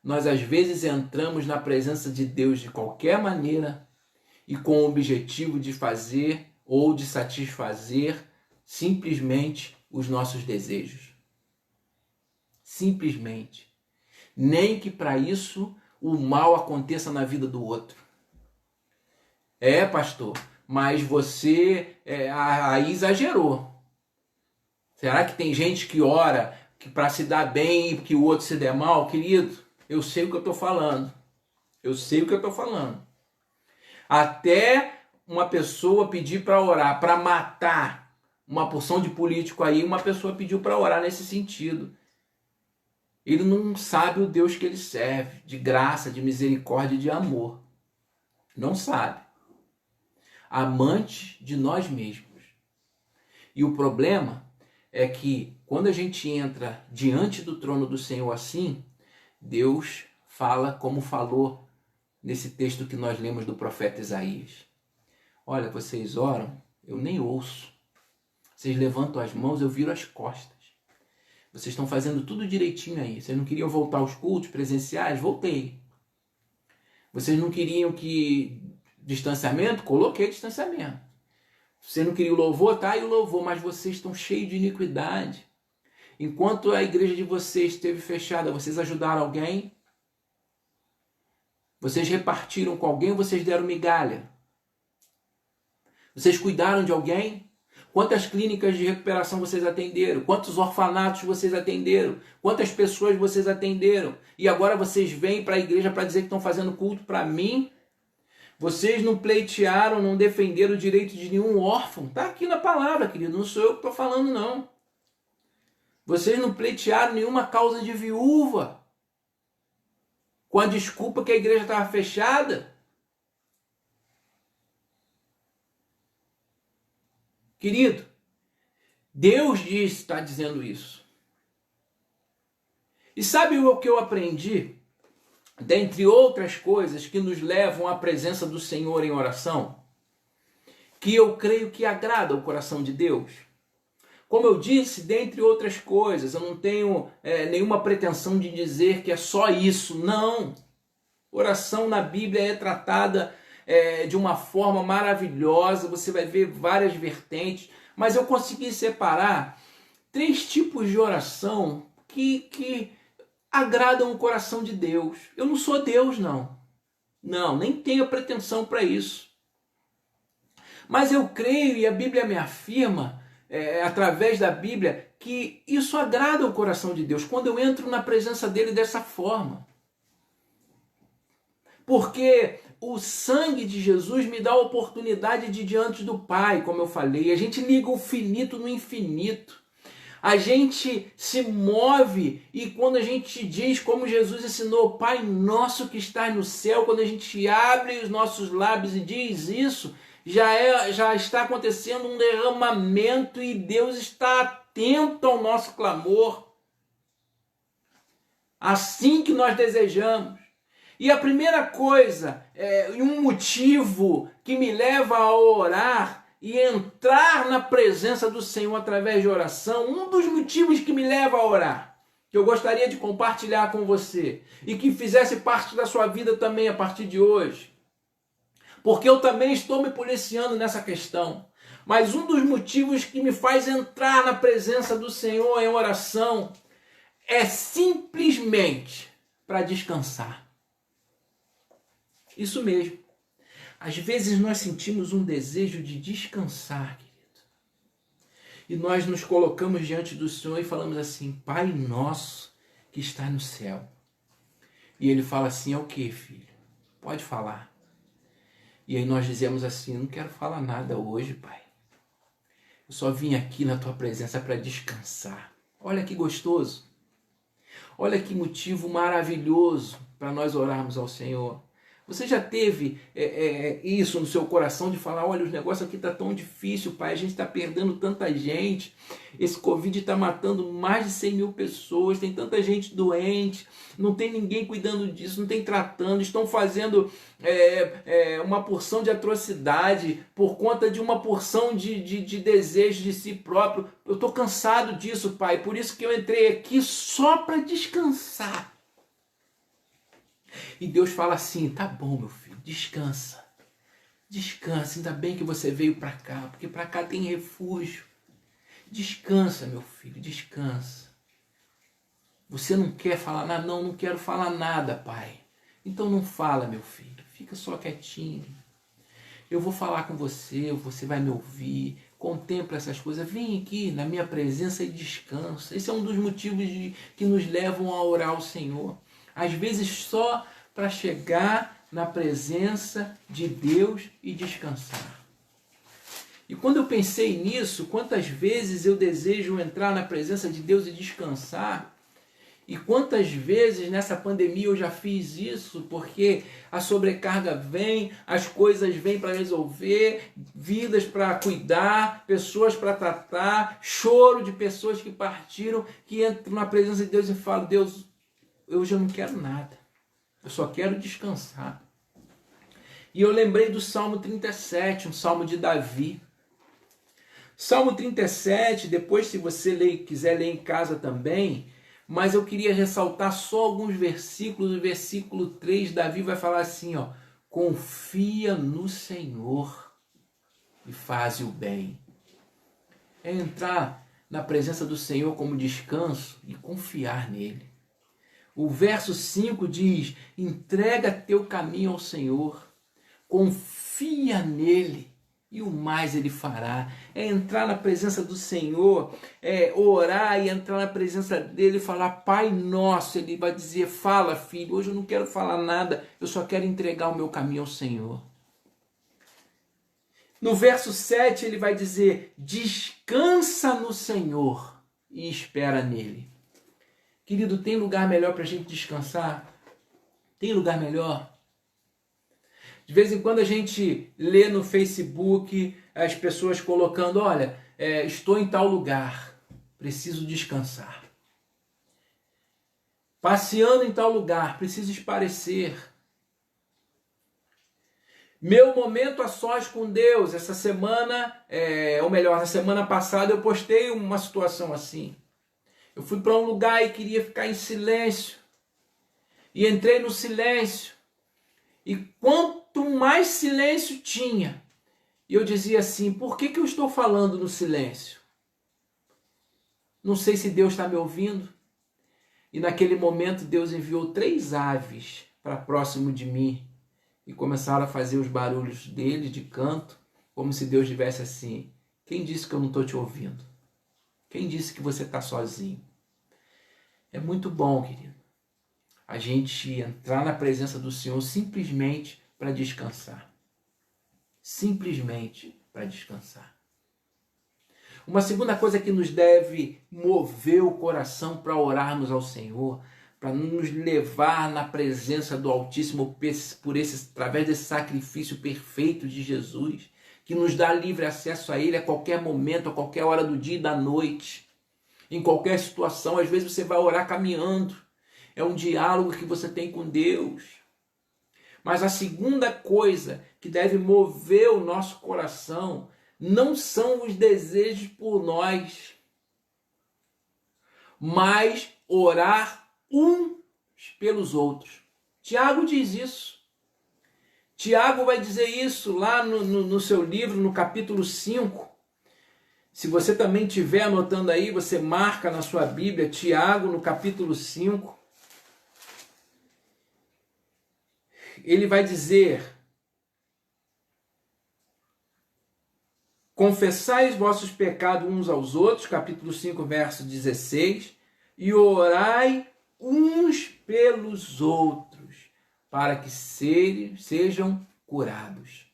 nós às vezes entramos na presença de Deus de qualquer maneira e com o objetivo de fazer ou de satisfazer simplesmente os nossos desejos. Simplesmente. Nem que para isso o mal aconteça na vida do outro. É, pastor, mas você aí exagerou. Será que tem gente que ora para se dar bem e que o outro se der mal? Querido, eu sei o que eu estou falando. Eu sei o que eu estou falando. Até uma pessoa pedir para orar, para matar uma porção de político aí, uma pessoa pediu para orar nesse sentido. Ele não sabe o Deus que ele serve, de graça, de misericórdia e de amor. Não sabe. Amante de nós mesmos. E o problema é que quando a gente entra diante do trono do Senhor assim, Deus fala como falou nesse texto que nós lemos do profeta Isaías. Olha, vocês oram, eu nem ouço. Vocês levantam as mãos, eu viro as costas. Vocês estão fazendo tudo direitinho aí. Vocês não queriam voltar aos cultos presenciais? Voltei. Vocês não queriam que distanciamento? Coloquei distanciamento. Você não queria o louvor? Tá aí o louvor, mas vocês estão cheios de iniquidade. Enquanto a igreja de vocês esteve fechada, vocês ajudaram alguém? Vocês repartiram com alguém ou vocês deram migalha? Vocês cuidaram de alguém? Quantas clínicas de recuperação vocês atenderam? Quantos orfanatos vocês atenderam? Quantas pessoas vocês atenderam? E agora vocês vêm para a igreja para dizer que estão fazendo culto para mim? Vocês não pleitearam, não defenderam o direito de nenhum órfão. Está aqui na palavra, querido. Não sou eu que estou falando, não. Vocês não pleitearam nenhuma causa de viúva. Com a desculpa que a igreja estava fechada. Querido, Deus está dizendo isso. E sabe o que eu aprendi? Dentre outras coisas que nos levam à presença do Senhor em oração, que eu creio que agrada o coração de Deus. Como eu disse, dentre outras coisas, eu não tenho nenhuma pretensão de dizer que é só isso. Não! Oração na Bíblia é tratada de uma forma maravilhosa, você vai ver várias vertentes, mas eu consegui separar 3 tipos de oração que agradam o coração de Deus. Eu não sou Deus, não. Não, nem tenho pretensão para isso. Mas eu creio, e a Bíblia me afirma, através da Bíblia, que isso agrada o coração de Deus, quando eu entro na presença dele dessa forma. Porque o sangue de Jesus me dá a oportunidade de ir diante do Pai, como eu falei. A gente liga o finito no infinito. A gente se move e quando a gente diz, como Jesus ensinou, Pai nosso que está no céu, quando a gente abre os nossos lábios e diz isso, já está acontecendo um derramamento e Deus está atento ao nosso clamor. Assim que nós desejamos. E a primeira coisa, um motivo que me leva a orar e entrar na presença do Senhor através de oração, um dos motivos que me leva a orar, que eu gostaria de compartilhar com você e que fizesse parte da sua vida também a partir de hoje, porque eu também estou me policiando nessa questão, mas um dos motivos que me faz entrar na presença do Senhor em oração é simplesmente para descansar. Isso mesmo. Às vezes nós sentimos um desejo de descansar, querido. E nós nos colocamos diante do Senhor e falamos assim, Pai nosso que está no céu. E Ele fala assim, é o que, filho? Pode falar. E aí nós dizemos assim, não quero falar nada hoje, Pai. Eu só vim aqui na Tua presença para descansar. Olha que gostoso. Olha que motivo maravilhoso para nós orarmos ao Senhor. Você já teve isso no seu coração de falar, olha, os negócios aqui tá tão difícil, Pai, a gente está perdendo tanta gente, esse Covid está matando mais de 100 mil pessoas, tem tanta gente doente, não tem ninguém cuidando disso, não tem tratando, estão fazendo uma porção de atrocidade por conta de uma porção de desejo de si próprio. Eu estou cansado disso, Pai, por isso que eu entrei aqui só para descansar. E Deus fala assim, tá bom, meu filho, descansa. Descansa, ainda bem que você veio para cá, porque para cá tem refúgio. Descansa, meu filho, descansa. Você não quer falar nada? Não, não quero falar nada, Pai. Então não fala, meu filho, fica só quietinho. Eu vou falar com você, você vai me ouvir, contempla essas coisas. Vem aqui na minha presença e descansa. Esse é um dos motivos que nos levam a orar ao Senhor. Às vezes só para chegar na presença de Deus e descansar. E quando eu pensei nisso, quantas vezes eu desejo entrar na presença de Deus e descansar, e quantas vezes nessa pandemia eu já fiz isso, porque a sobrecarga vem, as coisas vêm para resolver, vidas para cuidar, pessoas para tratar, choro de pessoas que partiram, que entram na presença de Deus e falam, Deus, eu já não quero nada, eu só quero descansar. E eu lembrei do Salmo 37, um salmo de Davi. Salmo 37, depois se você quiser ler em casa também, mas eu queria ressaltar só alguns versículos. O versículo 3, Davi vai falar assim, ó, confia no Senhor e faz o bem. É entrar na presença do Senhor como descanso e confiar nele. O verso 5 diz, entrega teu caminho ao Senhor, confia nele e o mais ele fará. É entrar na presença do Senhor, é orar e entrar na presença dele e falar, Pai nosso, ele vai dizer, fala filho, hoje eu não quero falar nada, eu só quero entregar o meu caminho ao Senhor. No verso 7 ele vai dizer, descansa no Senhor e espera nele. Querido, tem lugar melhor para a gente descansar? Tem lugar melhor? De vez em quando a gente lê no Facebook as pessoas colocando, olha, estou em tal lugar, preciso descansar. passeando em tal lugar, preciso esparecer. Meu momento a sós com Deus, essa semana, ou melhor, na semana passada eu postei uma situação assim. Eu fui para um lugar e queria ficar em silêncio. E entrei no silêncio. E quanto mais silêncio tinha, eu dizia assim, por que eu estou falando no silêncio? Não sei se Deus está me ouvindo. E naquele momento Deus enviou 3 aves para próximo de mim. E começaram a fazer os barulhos dele de canto, como se Deus estivesse assim, quem disse que eu não estou te ouvindo? Quem disse que você está sozinho? É muito bom, querido, a gente entrar na presença do Senhor simplesmente para descansar. Simplesmente para descansar. Uma segunda coisa que nos deve mover o coração para orarmos ao Senhor, para nos levar na presença do Altíssimo através desse sacrifício perfeito de Jesus, que nos dá livre acesso a Ele a qualquer momento, a qualquer hora do dia e da noite, em qualquer situação. Às vezes você vai orar caminhando, é um diálogo que você tem com Deus. Mas a segunda coisa que deve mover o nosso coração não são os desejos por nós, mas orar uns pelos outros. Tiago diz isso. Tiago vai dizer isso lá no seu livro, no capítulo 5. Se você também estiver anotando aí, você marca na sua Bíblia, Tiago, no capítulo 5. Ele vai dizer: confessai os vossos pecados uns aos outros, capítulo 5, verso 16, e orai uns pelos outros, para que sejam curados.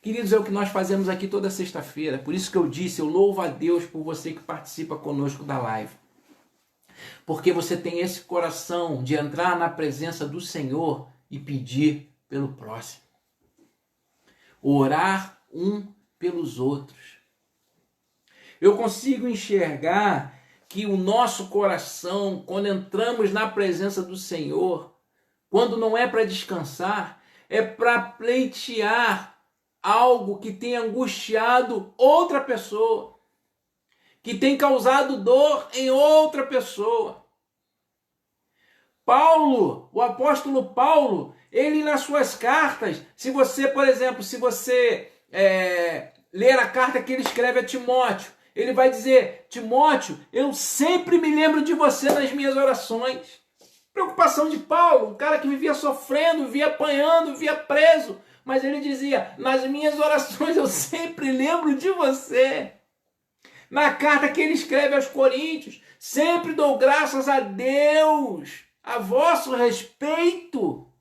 Queridos, é o que nós fazemos aqui toda sexta-feira. Por isso que eu disse, eu louvo a Deus por você que participa conosco da live. Porque você tem esse coração de entrar na presença do Senhor e pedir pelo próximo. Orar um pelos outros. Eu consigo enxergar que o nosso coração, quando entramos na presença do Senhor, quando não é para descansar, é para pleitear algo que tem angustiado outra pessoa, que tem causado dor em outra pessoa. Paulo, o apóstolo Paulo, ele nas suas cartas, se você, por exemplo, ler a carta que ele escreve a Timóteo, ele vai dizer: Timóteo, eu sempre me lembro de você nas minhas orações. Preocupação de Paulo, um cara que vivia sofrendo, vivia apanhando, vivia preso. Mas ele dizia: nas minhas orações eu sempre lembro de você. Na carta que ele escreve aos Coríntios: sempre dou graças a Deus a vosso respeito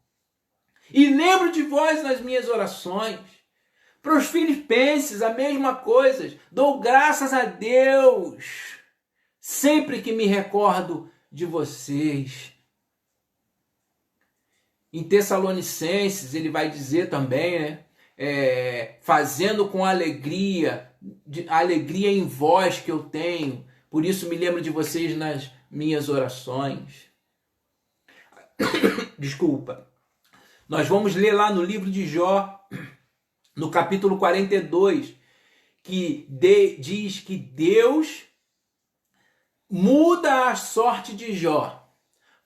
e lembro de vós nas minhas orações. Para os filipenses, a mesma coisa. Dou graças a Deus sempre que me recordo de vocês. Em Tessalonicenses, ele vai dizer também, né? Fazendo com alegria, alegria em vós que eu tenho, por isso me lembro de vocês nas minhas orações. Desculpa. Nós vamos ler lá no livro de Jó, no capítulo 42, que diz que Deus muda a sorte de Jó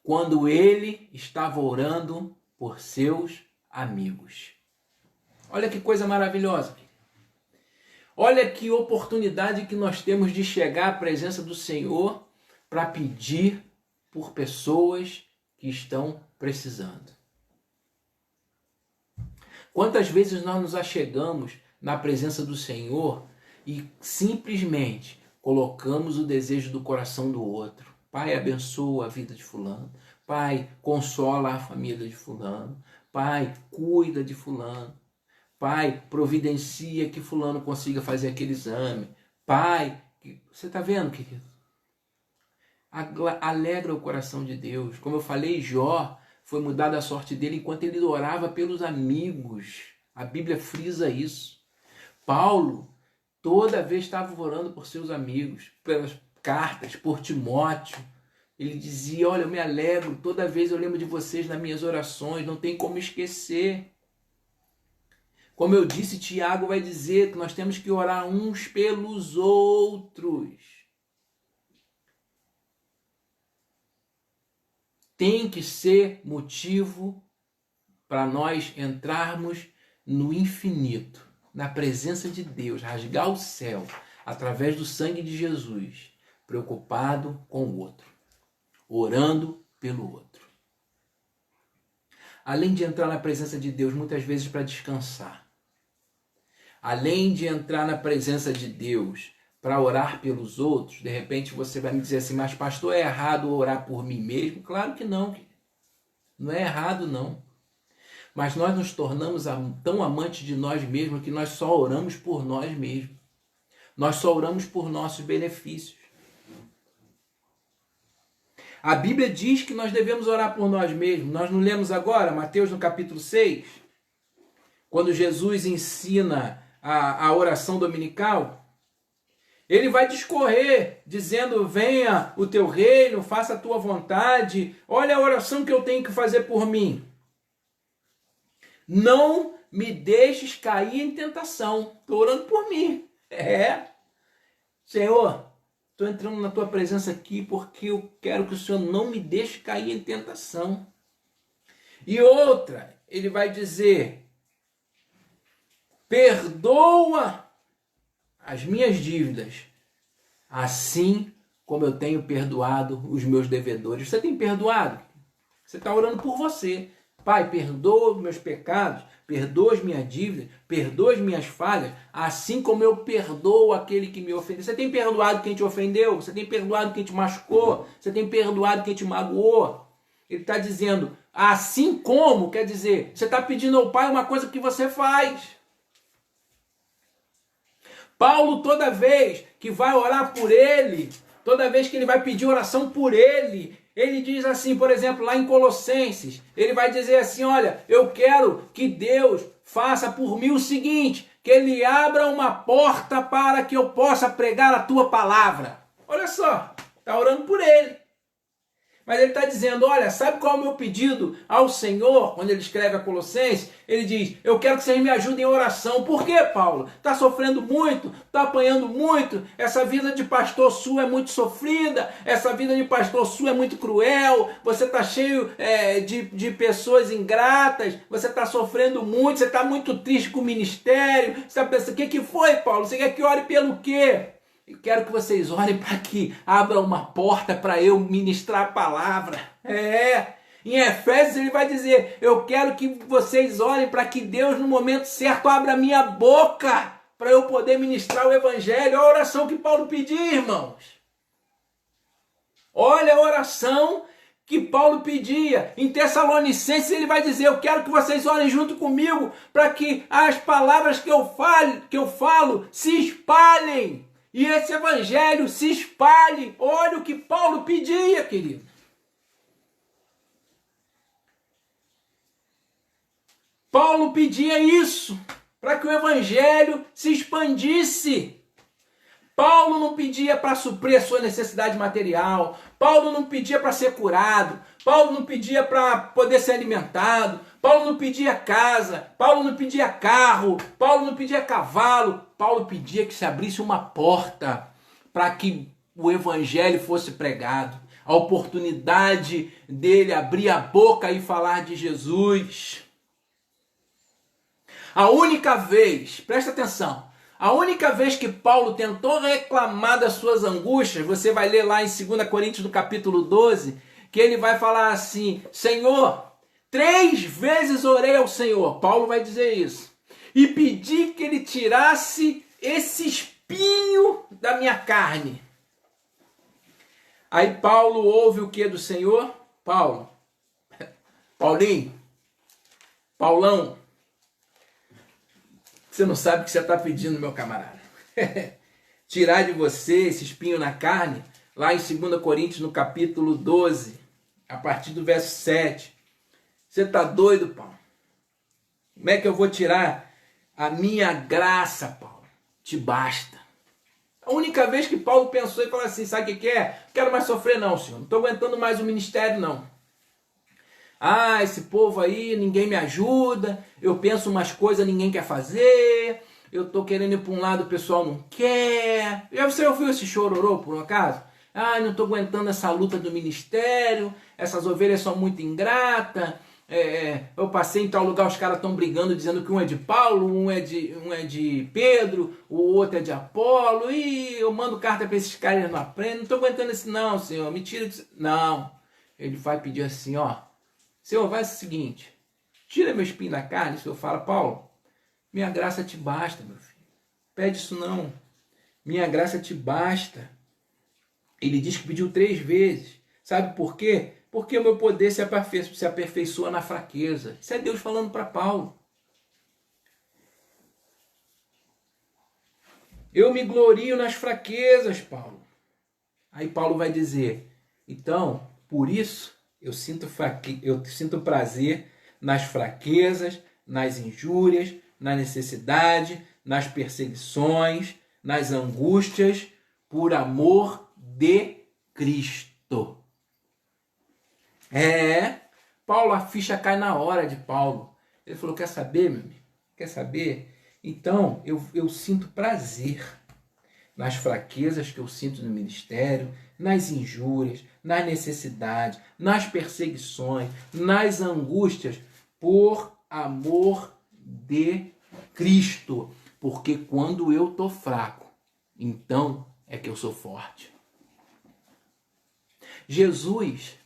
quando ele estava orando por seus amigos. Olha que coisa maravilhosa. Olha que oportunidade que nós temos de chegar à presença do Senhor para pedir por pessoas que estão precisando. Quantas vezes nós nos achegamos na presença do Senhor e simplesmente colocamos o desejo do coração do outro. Pai, abençoa a vida de fulano. Pai, consola a família de fulano. Pai, cuida de fulano. Pai, providencia que fulano consiga fazer aquele exame. Pai, você está vendo, querido? Alegra o coração de Deus. Como eu falei, Jó foi mudada a sorte dele enquanto ele orava pelos amigos. A Bíblia frisa isso. Paulo, toda vez estava orando por seus amigos, pelas cartas, por Timóteo. Ele dizia, olha, eu me alegro, toda vez eu lembro de vocês nas minhas orações, não tem como esquecer. Como eu disse, Tiago vai dizer que nós temos que orar uns pelos outros. Tem que ser motivo para nós entrarmos no infinito, na presença de Deus, rasgar o céu, através do sangue de Jesus, preocupado com o outro, orando pelo outro. Além de entrar na presença de Deus, muitas vezes para descansar. Além de entrar na presença de Deus para orar pelos outros, de repente você vai me dizer assim, mas pastor, é errado orar por mim mesmo? Claro que não, não é errado não. Mas nós nos tornamos tão amantes de nós mesmos que nós só oramos por nós mesmos. Nós só oramos por nossos benefícios. A Bíblia diz que nós devemos orar por nós mesmos. Nós não lemos agora, Mateus no capítulo 6, quando Jesus ensina a oração dominical, ele vai discorrer, dizendo, venha o teu reino, faça a tua vontade. Olha a oração que eu tenho que fazer por mim. Não me deixes cair em tentação. Estou orando por mim. Senhor, estou entrando na tua presença aqui porque eu quero que o Senhor não me deixe cair em tentação. E outra, ele vai dizer, perdoa as minhas dívidas, assim como eu tenho perdoado os meus devedores. Você tem perdoado? Você está orando por você. Pai, perdoa os meus pecados, perdoa as minhas dívidas, perdoa as minhas falhas, assim como eu perdoo aquele que me ofendeu. Você tem perdoado quem te ofendeu? Você tem perdoado quem te machucou? Você tem perdoado quem te magoou? Ele está dizendo, assim como, quer dizer, você está pedindo ao Pai uma coisa que você faz. Paulo, toda vez que vai orar por ele, toda vez que ele vai pedir oração por ele diz assim, por exemplo, lá em Colossenses, ele vai dizer assim, olha, eu quero que Deus faça por mim o seguinte, que ele abra uma porta para que eu possa pregar a tua palavra. Olha só, está orando por ele. Mas ele está dizendo, olha, sabe qual é o meu pedido ao Senhor? Quando ele escreve a Colossenses, ele diz, eu quero que vocês me ajudem em oração. Por quê, Paulo? Está sofrendo muito? Está apanhando muito? Essa vida de pastor sua é muito sofrida? Essa vida de pastor sua é muito cruel? Você está cheio de pessoas ingratas? Você está sofrendo muito? Você está muito triste com o ministério? Você está pensando, o que foi, Paulo? Você quer que ore pelo quê? Eu quero que vocês orem para que abra uma porta para eu ministrar a palavra. Em Efésios ele vai dizer, eu quero que vocês orem para que Deus no momento certo abra a minha boca para eu poder ministrar o evangelho. Olha a oração que Paulo pediu, irmãos. Olha a oração que Paulo pedia. Em Tessalonicenses ele vai dizer, eu quero que vocês orem junto comigo para que as palavras que eu falo se espalhem. E esse evangelho se espalhe. Olha o que Paulo pedia, querido. Paulo pedia isso, para que o evangelho se expandisse. Paulo não pedia para suprir a sua necessidade material. Paulo não pedia para ser curado. Paulo não pedia para poder ser alimentado. Paulo não pedia casa. Paulo não pedia carro. Paulo não pedia cavalo. Paulo pedia que se abrisse uma porta para que o evangelho fosse pregado. A oportunidade dele abrir a boca e falar de Jesus. A única vez, presta atenção, a única vez que Paulo tentou reclamar das suas angústias, você vai ler lá em 2 Coríntios, no capítulo 12, que ele vai falar assim, Senhor, 3 vezes orei ao Senhor, Paulo vai dizer isso, e pedi que ele tirasse esse espinho da minha carne. Aí Paulo ouve o que do Senhor? Paulinho, Paulão, você não sabe o que você está pedindo, meu camarada. Tirar de você esse espinho na carne, lá em 2 Coríntios, no capítulo 12, a partir do verso 7. Você está doido, Paulo? Como é que eu vou tirar? A minha graça, Paulo, te basta. A única vez que Paulo pensou e falou assim, sabe o que é? Não quero mais sofrer não, Senhor. Não estou aguentando mais o ministério, não. Ah, esse povo aí, ninguém me ajuda. Eu penso umas coisas, ninguém quer fazer. Eu estou querendo ir para um lado, o pessoal não quer. Já você ouviu esse chororô, por um acaso? Ah, não estou aguentando essa luta do ministério. Essas ovelhas são muito ingratas. Eu passei em tal lugar, os caras estão brigando, dizendo que um é de Paulo, um é de Pedro, o outro é de Apolo, e eu mando carta para esses caras e eles não aprendem. Não estou aguentando isso não, Senhor, me tira disso. Não, ele vai pedir assim, ó, Senhor, faz o seguinte, tira meu espinho da carne. O Senhor fala, Paulo, minha graça te basta, meu filho, pede isso não, minha graça te basta. Ele diz que pediu 3 vezes, sabe por quê? Porque o meu poder se aperfeiçoa na fraqueza. Isso é Deus falando para Paulo. Eu me glorio nas fraquezas, Paulo. Aí Paulo vai dizer, então, por isso eu sinto prazer nas fraquezas, nas injúrias, na necessidade, nas perseguições, nas angústias, por amor de Cristo. Paulo, a ficha cai na hora de Paulo. Ele falou, quer saber, meu amigo? Quer saber? Então, eu sinto prazer nas fraquezas que eu sinto no ministério, nas injúrias, nas necessidades, nas perseguições, nas angústias, por amor de Cristo. Porque quando eu estou fraco, então é que eu sou forte. Jesus,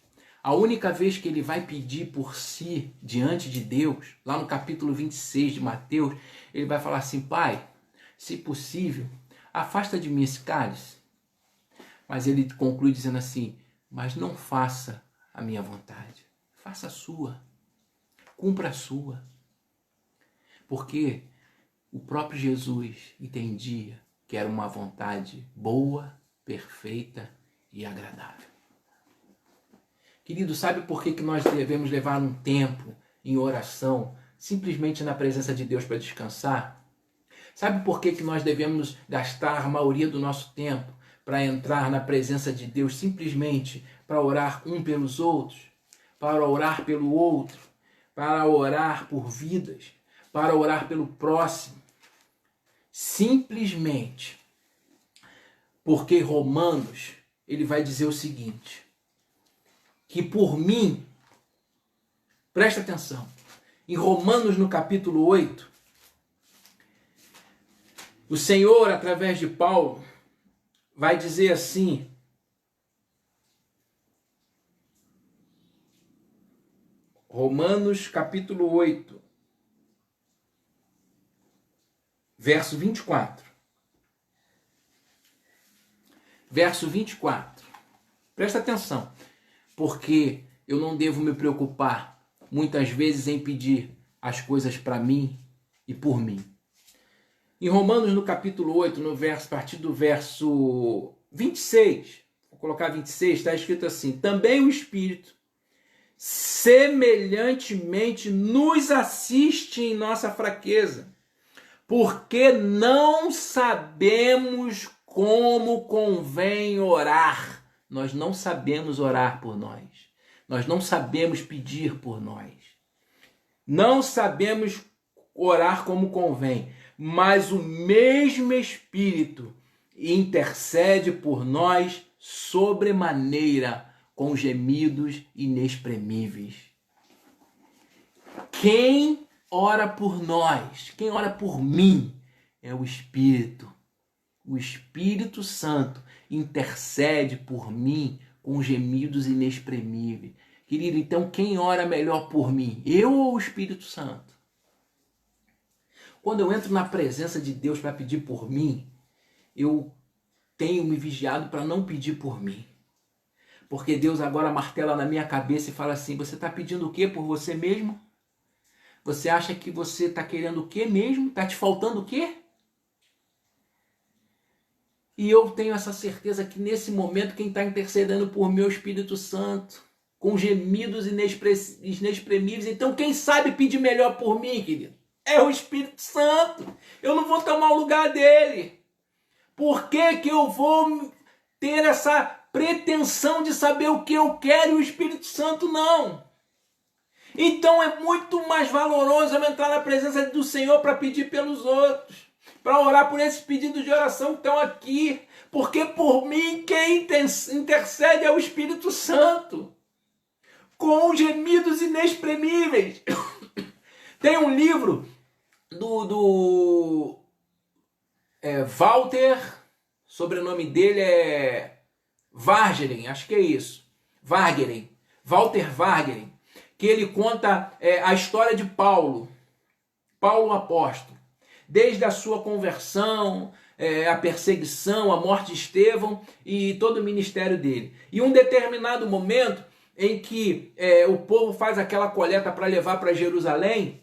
a única vez que ele vai pedir por si diante de Deus, lá no capítulo 26 de Mateus, ele vai falar assim, Pai, se possível, afasta de mim esse cálice. Mas ele conclui dizendo assim, mas não faça a minha vontade, faça a sua, cumpra a sua. Porque o próprio Jesus entendia que era uma vontade boa, perfeita e agradável. Querido, sabe por que nós devemos levar um tempo em oração, simplesmente na presença de Deus para descansar? Sabe por que nós devemos gastar a maioria do nosso tempo para entrar na presença de Deus simplesmente para orar um pelos outros, para orar pelo outro, para orar por vidas, para orar pelo próximo? Simplesmente porque Romanos, ele vai dizer o seguinte, que por mim, presta atenção, em Romanos no capítulo 8, o Senhor, através de Paulo, vai dizer assim, Romanos capítulo 8, verso 24. Verso 24. Presta atenção, porque eu não devo me preocupar muitas vezes em pedir as coisas para mim e por mim. Em Romanos, no capítulo 8, a partir do verso 26, vou colocar 26, está escrito assim, também o Espírito semelhantemente nos assiste em nossa fraqueza, porque não sabemos como convém orar. Nós não sabemos orar por nós. Nós não sabemos pedir por nós. Não sabemos orar como convém. Mas o mesmo Espírito intercede por nós sobremaneira com gemidos inexprimíveis. Quem ora por nós, quem ora por mim, é o Espírito. O Espírito Santo intercede por mim com gemidos inexprimíveis. Querido, então quem ora melhor por mim? Eu ou o Espírito Santo? Quando eu entro na presença de Deus para pedir por mim, eu tenho me vigiado para não pedir por mim. Porque Deus agora martela na minha cabeça e fala assim, você está pedindo o quê por você mesmo? Você acha que você está querendo o quê mesmo? Está te faltando o quê? E eu tenho essa certeza que nesse momento quem está intercedendo por mim é o Espírito Santo, com gemidos inexprimíveis. Então quem sabe pedir melhor por mim, querido? É o Espírito Santo. Eu não vou tomar o lugar dele. Por que que eu vou ter essa pretensão de saber o que eu quero e o Espírito Santo não? Então é muito mais valoroso eu entrar na presença do Senhor para pedir pelos outros, para orar por esses pedidos de oração que estão aqui, porque por mim quem intercede é o Espírito Santo, com gemidos inexprimíveis. Tem um livro do Walter, sobrenome dele é Vargeren, acho que é isso, Walter Vargeren, que ele conta a história de Paulo apóstolo, desde a sua conversão, a perseguição, a morte de Estevão e todo o ministério dele. E um determinado momento em que o povo faz aquela coleta para levar para Jerusalém,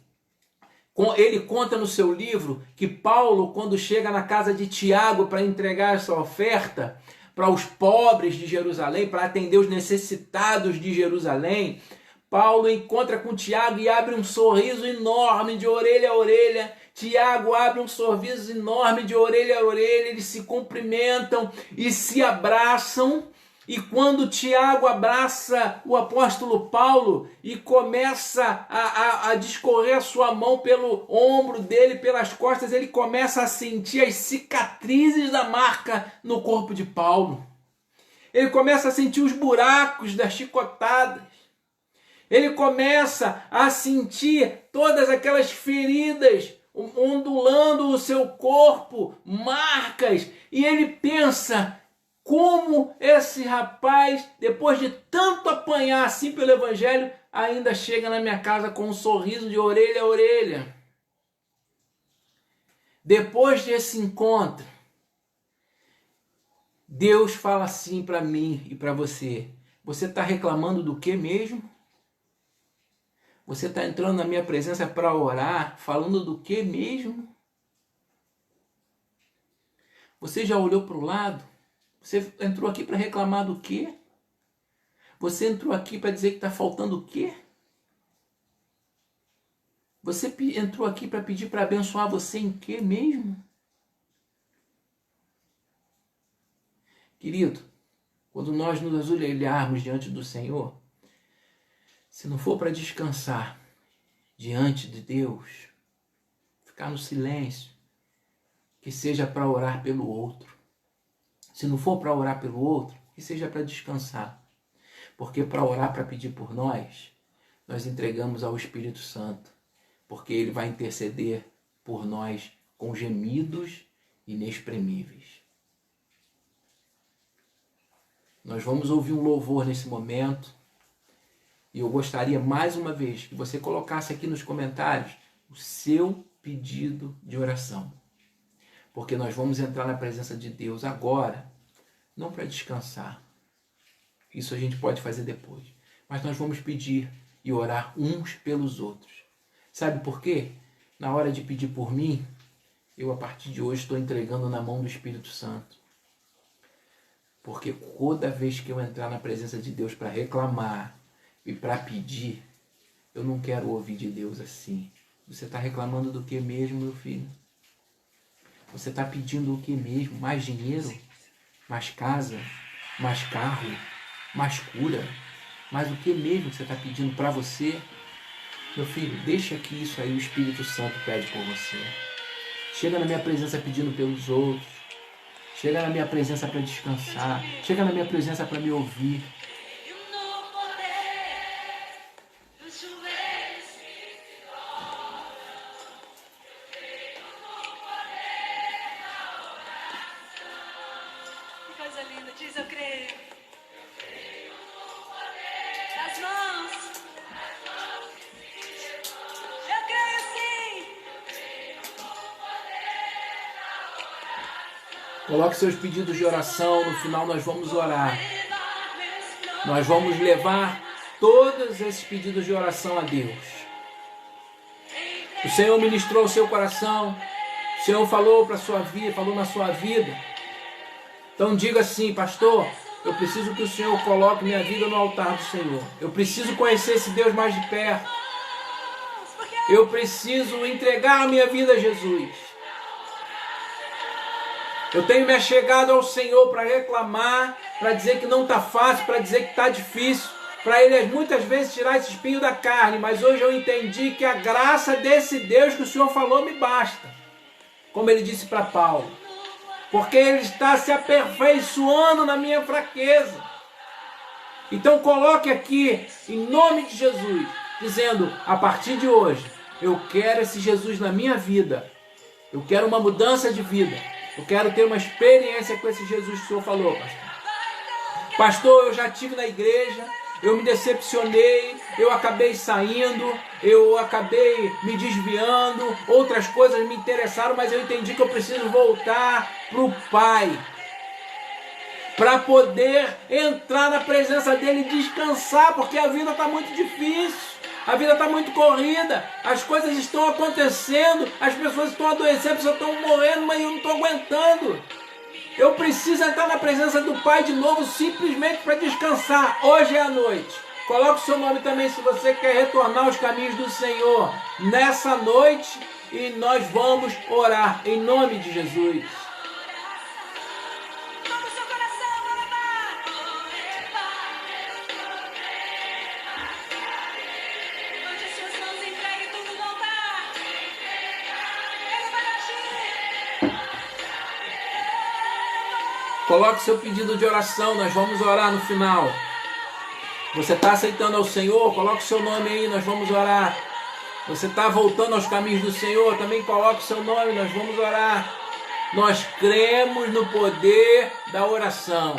ele conta no seu livro que Paulo, quando chega na casa de Tiago para entregar essa oferta para os pobres de Jerusalém, para atender os necessitados de Jerusalém, Paulo encontra com Tiago e abre um sorriso enorme de orelha a orelha. Tiago abre um sorriso enorme de orelha a orelha, eles se cumprimentam e se abraçam. E quando Tiago abraça o apóstolo Paulo e começa a discorrer a sua mão pelo ombro dele, pelas costas, ele começa a sentir as cicatrizes da marca no corpo de Paulo. Ele começa a sentir os buracos das chicotadas. Ele começa a sentir todas aquelas feridas ondulando o seu corpo, marcas, e ele pensa: como esse rapaz, depois de tanto apanhar assim pelo Evangelho, ainda chega na minha casa com um sorriso de orelha a orelha. Depois desse encontro, Deus fala assim para mim e para você: você está reclamando do que mesmo? Você está entrando na minha presença para orar, falando do que mesmo? Você já olhou para o lado? Você entrou aqui para reclamar do quê? Você entrou aqui para dizer que está faltando o quê? Você entrou aqui para pedir para abençoar você em quê mesmo? Querido, quando nós nos ajoelharmos diante do Senhor, se não for para descansar diante de Deus, ficar no silêncio, que seja para orar pelo outro. Se não for para orar pelo outro, que seja para descansar. Porque para orar, para pedir por nós entregamos ao Espírito Santo. Porque ele vai interceder por nós com gemidos inexprimíveis. Nós vamos ouvir um louvor nesse momento. E eu gostaria mais uma vez que você colocasse aqui nos comentários o seu pedido de oração. Porque nós vamos entrar na presença de Deus agora, não para descansar. Isso a gente pode fazer depois. Mas nós vamos pedir e orar uns pelos outros. Sabe por quê? Na hora de pedir por mim, eu a partir de hoje estou entregando na mão do Espírito Santo. Porque toda vez que eu entrar na presença de Deus para reclamar e para pedir, eu não quero ouvir de Deus assim. Você está reclamando do que mesmo, meu filho? Você está pedindo o que mesmo? Mais dinheiro? Mais casa? Mais carro? Mais cura? Mas o que mesmo que você está pedindo para você? Meu filho, deixa que isso aí o Espírito Santo pede por você. Chega na minha presença pedindo pelos outros. Chega na minha presença para descansar. Chega na minha presença para me ouvir. Coloque seus pedidos de oração, no final nós vamos orar. Nós vamos levar todos esses pedidos de oração a Deus. O Senhor ministrou o seu coração, o Senhor falou para sua vida, falou na sua vida. Então diga assim: pastor, eu preciso que o Senhor coloque minha vida no altar do Senhor. Eu preciso conhecer esse Deus mais de perto. Eu preciso entregar a minha vida a Jesus. Eu tenho me achegado ao Senhor para reclamar, para dizer que não está fácil, para dizer que está difícil, para Ele muitas vezes tirar esse espinho da carne, mas hoje eu entendi que a graça desse Deus que o Senhor falou me basta, como Ele disse para Paulo, porque Ele está se aperfeiçoando na minha fraqueza. Então coloque aqui, em nome de Jesus, dizendo, a partir de hoje, eu quero esse Jesus na minha vida, eu quero uma mudança de vida, eu quero ter uma experiência com esse Jesus que o Senhor falou, pastor. Pastor, eu já estive na igreja, eu me decepcionei, eu acabei saindo, eu acabei me desviando, outras coisas me interessaram, mas eu entendi que eu preciso voltar para o Pai, para poder entrar na presença dEle e descansar, porque a vida está muito difícil, a vida está muito corrida, as coisas estão acontecendo, as pessoas estão adoecendo, as pessoas estão morrendo, mas eu não estou aguentando. Eu preciso entrar na presença do Pai de novo, simplesmente para descansar. Hoje é a noite. Coloque o seu nome também se você quer retornar aos caminhos do Senhor nessa noite, e nós vamos orar em nome de Jesus. Coloque seu pedido de oração, nós vamos orar no final. Você está aceitando ao Senhor? Coloque seu nome aí, nós vamos orar. Você está voltando aos caminhos do Senhor? Também coloque seu nome, nós vamos orar. Nós cremos no poder da oração.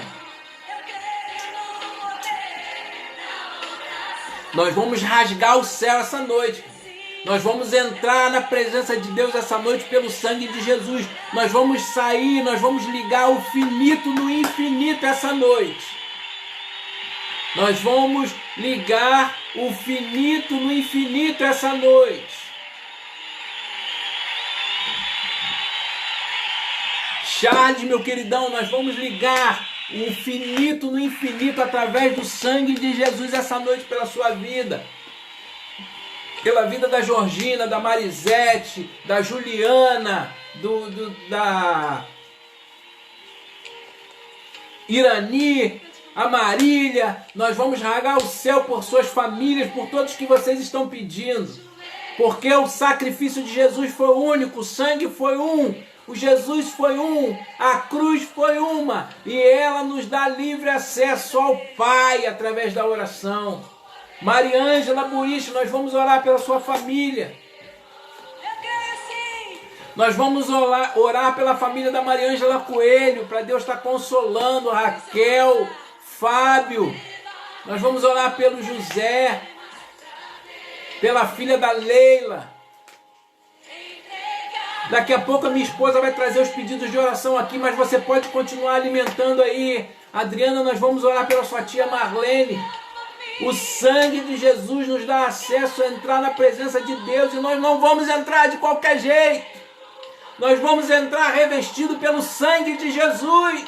Nós vamos rasgar o céu essa noite. Nós vamos entrar na presença de Deus essa noite pelo sangue de Jesus. Nós vamos sair, nós vamos ligar o finito no infinito essa noite. Nós vamos ligar o finito no infinito essa noite. Charles, meu queridão, nós vamos ligar o finito no infinito através do sangue de Jesus essa noite pela sua vida. Pela vida da Georgina, da Marisete, da Juliana, da Irani, a Marília. Nós vamos rasgar o céu por suas famílias, por todos que vocês estão pedindo. Porque o sacrifício de Jesus foi único, o sangue foi um, o Jesus foi um, a cruz foi uma. E ela nos dá livre acesso ao Pai através da oração. Mariângela Burich, nós vamos orar pela sua família. Nós vamos orar pela família da Mariângela Coelho, para Deus estar consolando a Raquel, Fábio. Nós vamos orar pelo José, pela filha da Leila. Daqui a pouco a minha esposa vai trazer os pedidos de oração aqui, mas você pode continuar alimentando aí. Adriana, nós vamos orar pela sua tia Marlene. O sangue de Jesus nos dá acesso a entrar na presença de Deus, e nós não vamos entrar de qualquer jeito. Nós vamos entrar revestido pelo sangue de Jesus.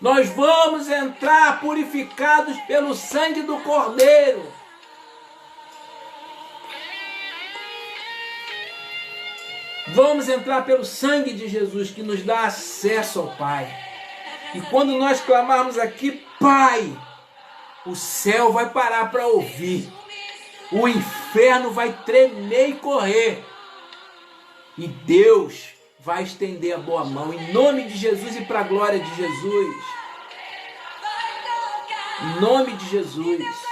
Nós vamos entrar purificados pelo sangue do Cordeiro. Vamos entrar pelo sangue de Jesus, que nos dá acesso ao Pai. E quando nós clamarmos aqui, Pai, o céu vai parar para ouvir. O inferno vai tremer e correr. E Deus vai estender a boa mão em nome de Jesus e para a glória de Jesus. Em nome de Jesus.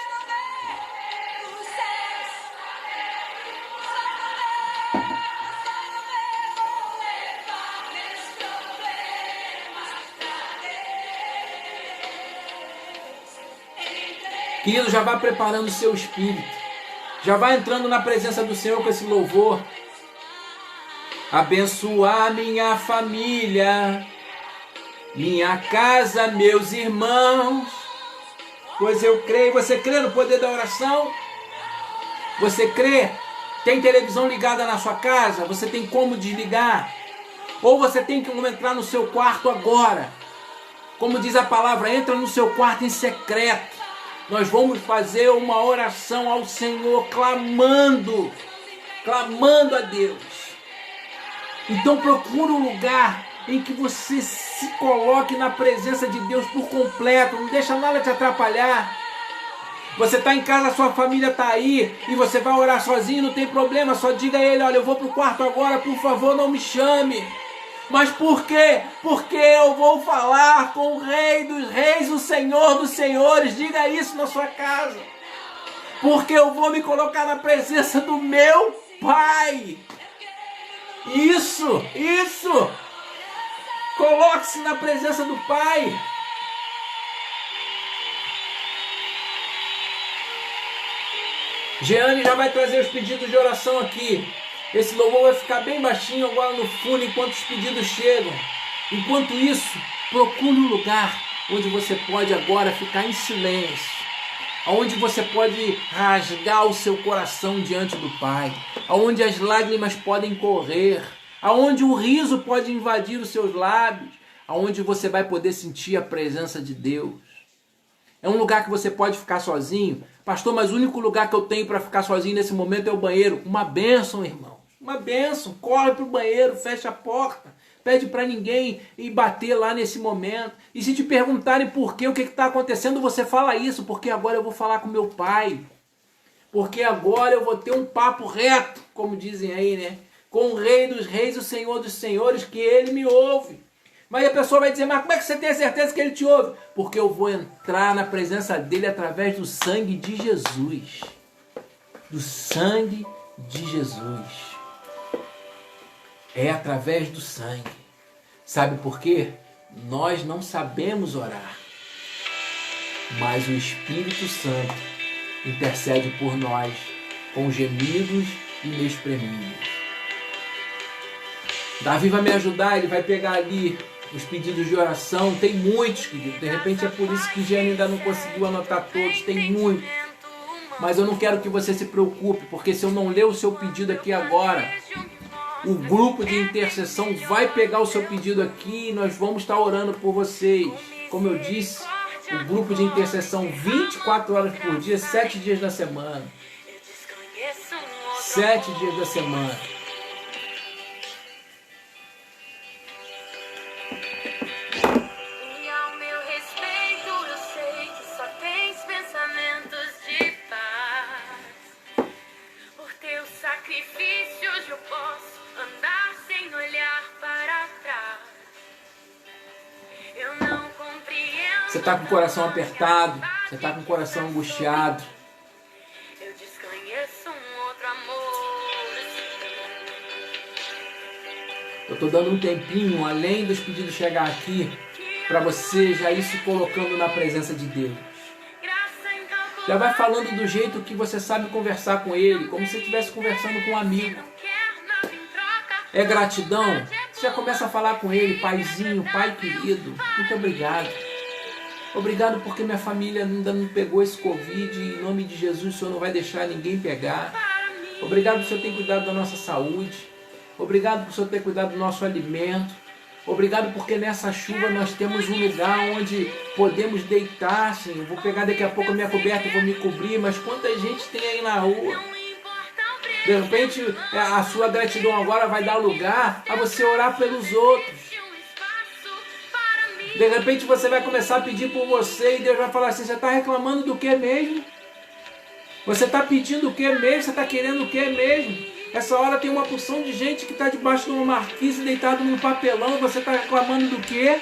Querido, já vá preparando o seu espírito. Já vá entrando na presença do Senhor com esse louvor. Abençoar minha família, minha casa, meus irmãos. Pois eu creio. Você crê no poder da oração? Você crê? Tem televisão ligada na sua casa? Você tem como desligar? Ou você tem que entrar no seu quarto agora? Como diz a palavra, entra no seu quarto em secreto. Nós vamos fazer uma oração ao Senhor, clamando a Deus. Então procura um lugar em que você se coloque na presença de Deus por completo, não deixa nada te atrapalhar. Você está em casa, sua família está aí, e você vai orar sozinho, não tem problema, só diga a ele, olha, eu vou para o quarto agora, por favor, não me chame. Mas por quê? Porque eu vou falar com o Rei dos Reis, o Senhor dos Senhores, diga isso na sua casa. Porque eu vou me colocar na presença do meu Pai. Isso. Coloque-se na presença do Pai. Jeane já vai trazer os pedidos de oração aqui. Esse louvor vai ficar bem baixinho agora no fundo enquanto os pedidos chegam. Enquanto isso, procure um lugar onde você pode agora ficar em silêncio. Onde você pode rasgar o seu coração diante do Pai. Onde as lágrimas podem correr. Onde o riso pode invadir os seus lábios. Onde você vai poder sentir a presença de Deus. É um lugar que você pode ficar sozinho. Pastor, mas o único lugar que eu tenho para ficar sozinho nesse momento é o banheiro. Uma bênção, irmão. Uma bênção. Corre para o banheiro, fecha a porta. Pede para ninguém ir bater lá nesse momento. E se te perguntarem por quê, o que está acontecendo, você fala isso. Porque agora eu vou falar com meu Pai. Porque agora eu vou ter um papo reto, como dizem aí, né? Com o Rei dos Reis, o Senhor dos Senhores, que Ele me ouve. Mas a pessoa vai dizer, mas como é que você tem a certeza que Ele te ouve? Porque eu vou entrar na presença dEle através do sangue de Jesus. Do sangue de Jesus. É através do sangue. Sabe por quê? Nós não sabemos orar. Mas o Espírito Santo intercede por nós com gemidos inexprimíveis. Davi vai me ajudar, ele vai pegar ali os pedidos de oração. Tem muitos, querido. De repente é por isso que o Jeane ainda não conseguiu anotar todos. Tem muitos. Mas eu não quero que você se preocupe, porque se eu não ler o seu pedido aqui agora, o grupo de intercessão vai pegar o seu pedido aqui e nós vamos estar orando por vocês. Como eu disse, o grupo de intercessão 24 horas por dia, 7 dias da semana. 7 dias da semana. Você está com o coração apertado, você está com o coração angustiado. Eu desconheço um outro amor. Eu estou dando um tempinho, além dos pedidos chegar aqui, para você já ir se colocando na presença de Deus. Já vai falando do jeito que você sabe conversar com Ele, como se estivesse conversando com um amigo. É gratidão? Você já começa a falar com Ele, Paizinho, Pai querido, muito obrigado. Obrigado porque minha família ainda não pegou esse Covid e em nome de Jesus o Senhor não vai deixar ninguém pegar. Obrigado por o Senhor ter cuidado da nossa saúde. Obrigado por o Senhor ter cuidado do nosso alimento. Obrigado porque nessa chuva nós temos um lugar onde podemos deitar, Senhor. Eu vou pegar daqui a pouco a minha coberta e vou me cobrir, mas quanta gente tem aí na rua. De repente a sua gratidão agora vai dar lugar a você orar pelos outros. De repente você vai começar a pedir por você e Deus vai falar assim, você está reclamando do que mesmo? Você está pedindo o que mesmo? Você está querendo o que mesmo? Essa hora tem uma porção de gente que está debaixo de uma marquise, deitado num papelão, você está reclamando do quê?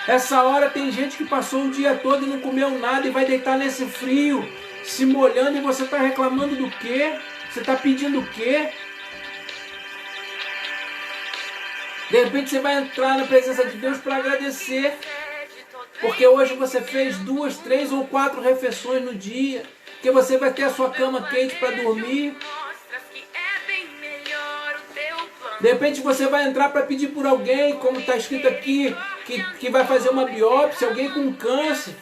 Essa hora tem gente que passou o dia todo e não comeu nada e vai deitar nesse frio, se molhando, e você está reclamando do quê? Você está pedindo o quê? De repente você vai entrar na presença de Deus para agradecer. Porque hoje você fez 2, 3 ou 4 refeições no dia. Porque você vai ter a sua cama quente para dormir. De repente você vai entrar para pedir por alguém, como está escrito aqui, que vai fazer uma biópsia, alguém com câncer.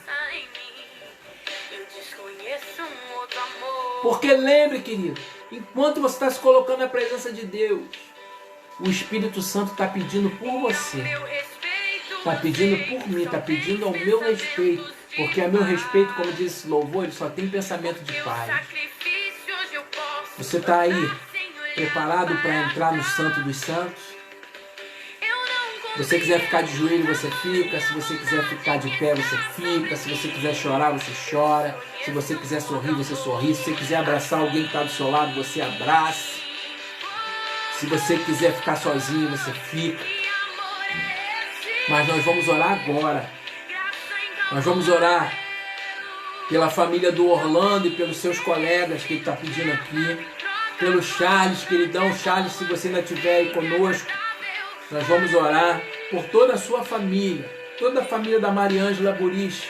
Porque lembre, querido, enquanto você está se colocando na presença de Deus, o Espírito Santo está pedindo por você. Está pedindo por mim, está pedindo ao meu respeito. Porque a meu respeito, como diz esse louvor, ele só tem pensamento de paz. Você está aí preparado para entrar no Santo dos Santos? Se você quiser ficar de joelho, você fica. Se você quiser ficar de pé, você fica. Se você quiser chorar, você chora. Se você quiser sorrir, você sorri. Se você quiser abraçar alguém que está do seu lado, você abraça. Se você quiser ficar sozinho, você fica. Mas nós vamos orar agora. Nós vamos orar pela família do Orlando e pelos seus colegas que ele está pedindo aqui. Pelo Charles, queridão. Charles, se você ainda estiver aí conosco, nós vamos orar por toda a sua família, toda a família da Mariângela Burich.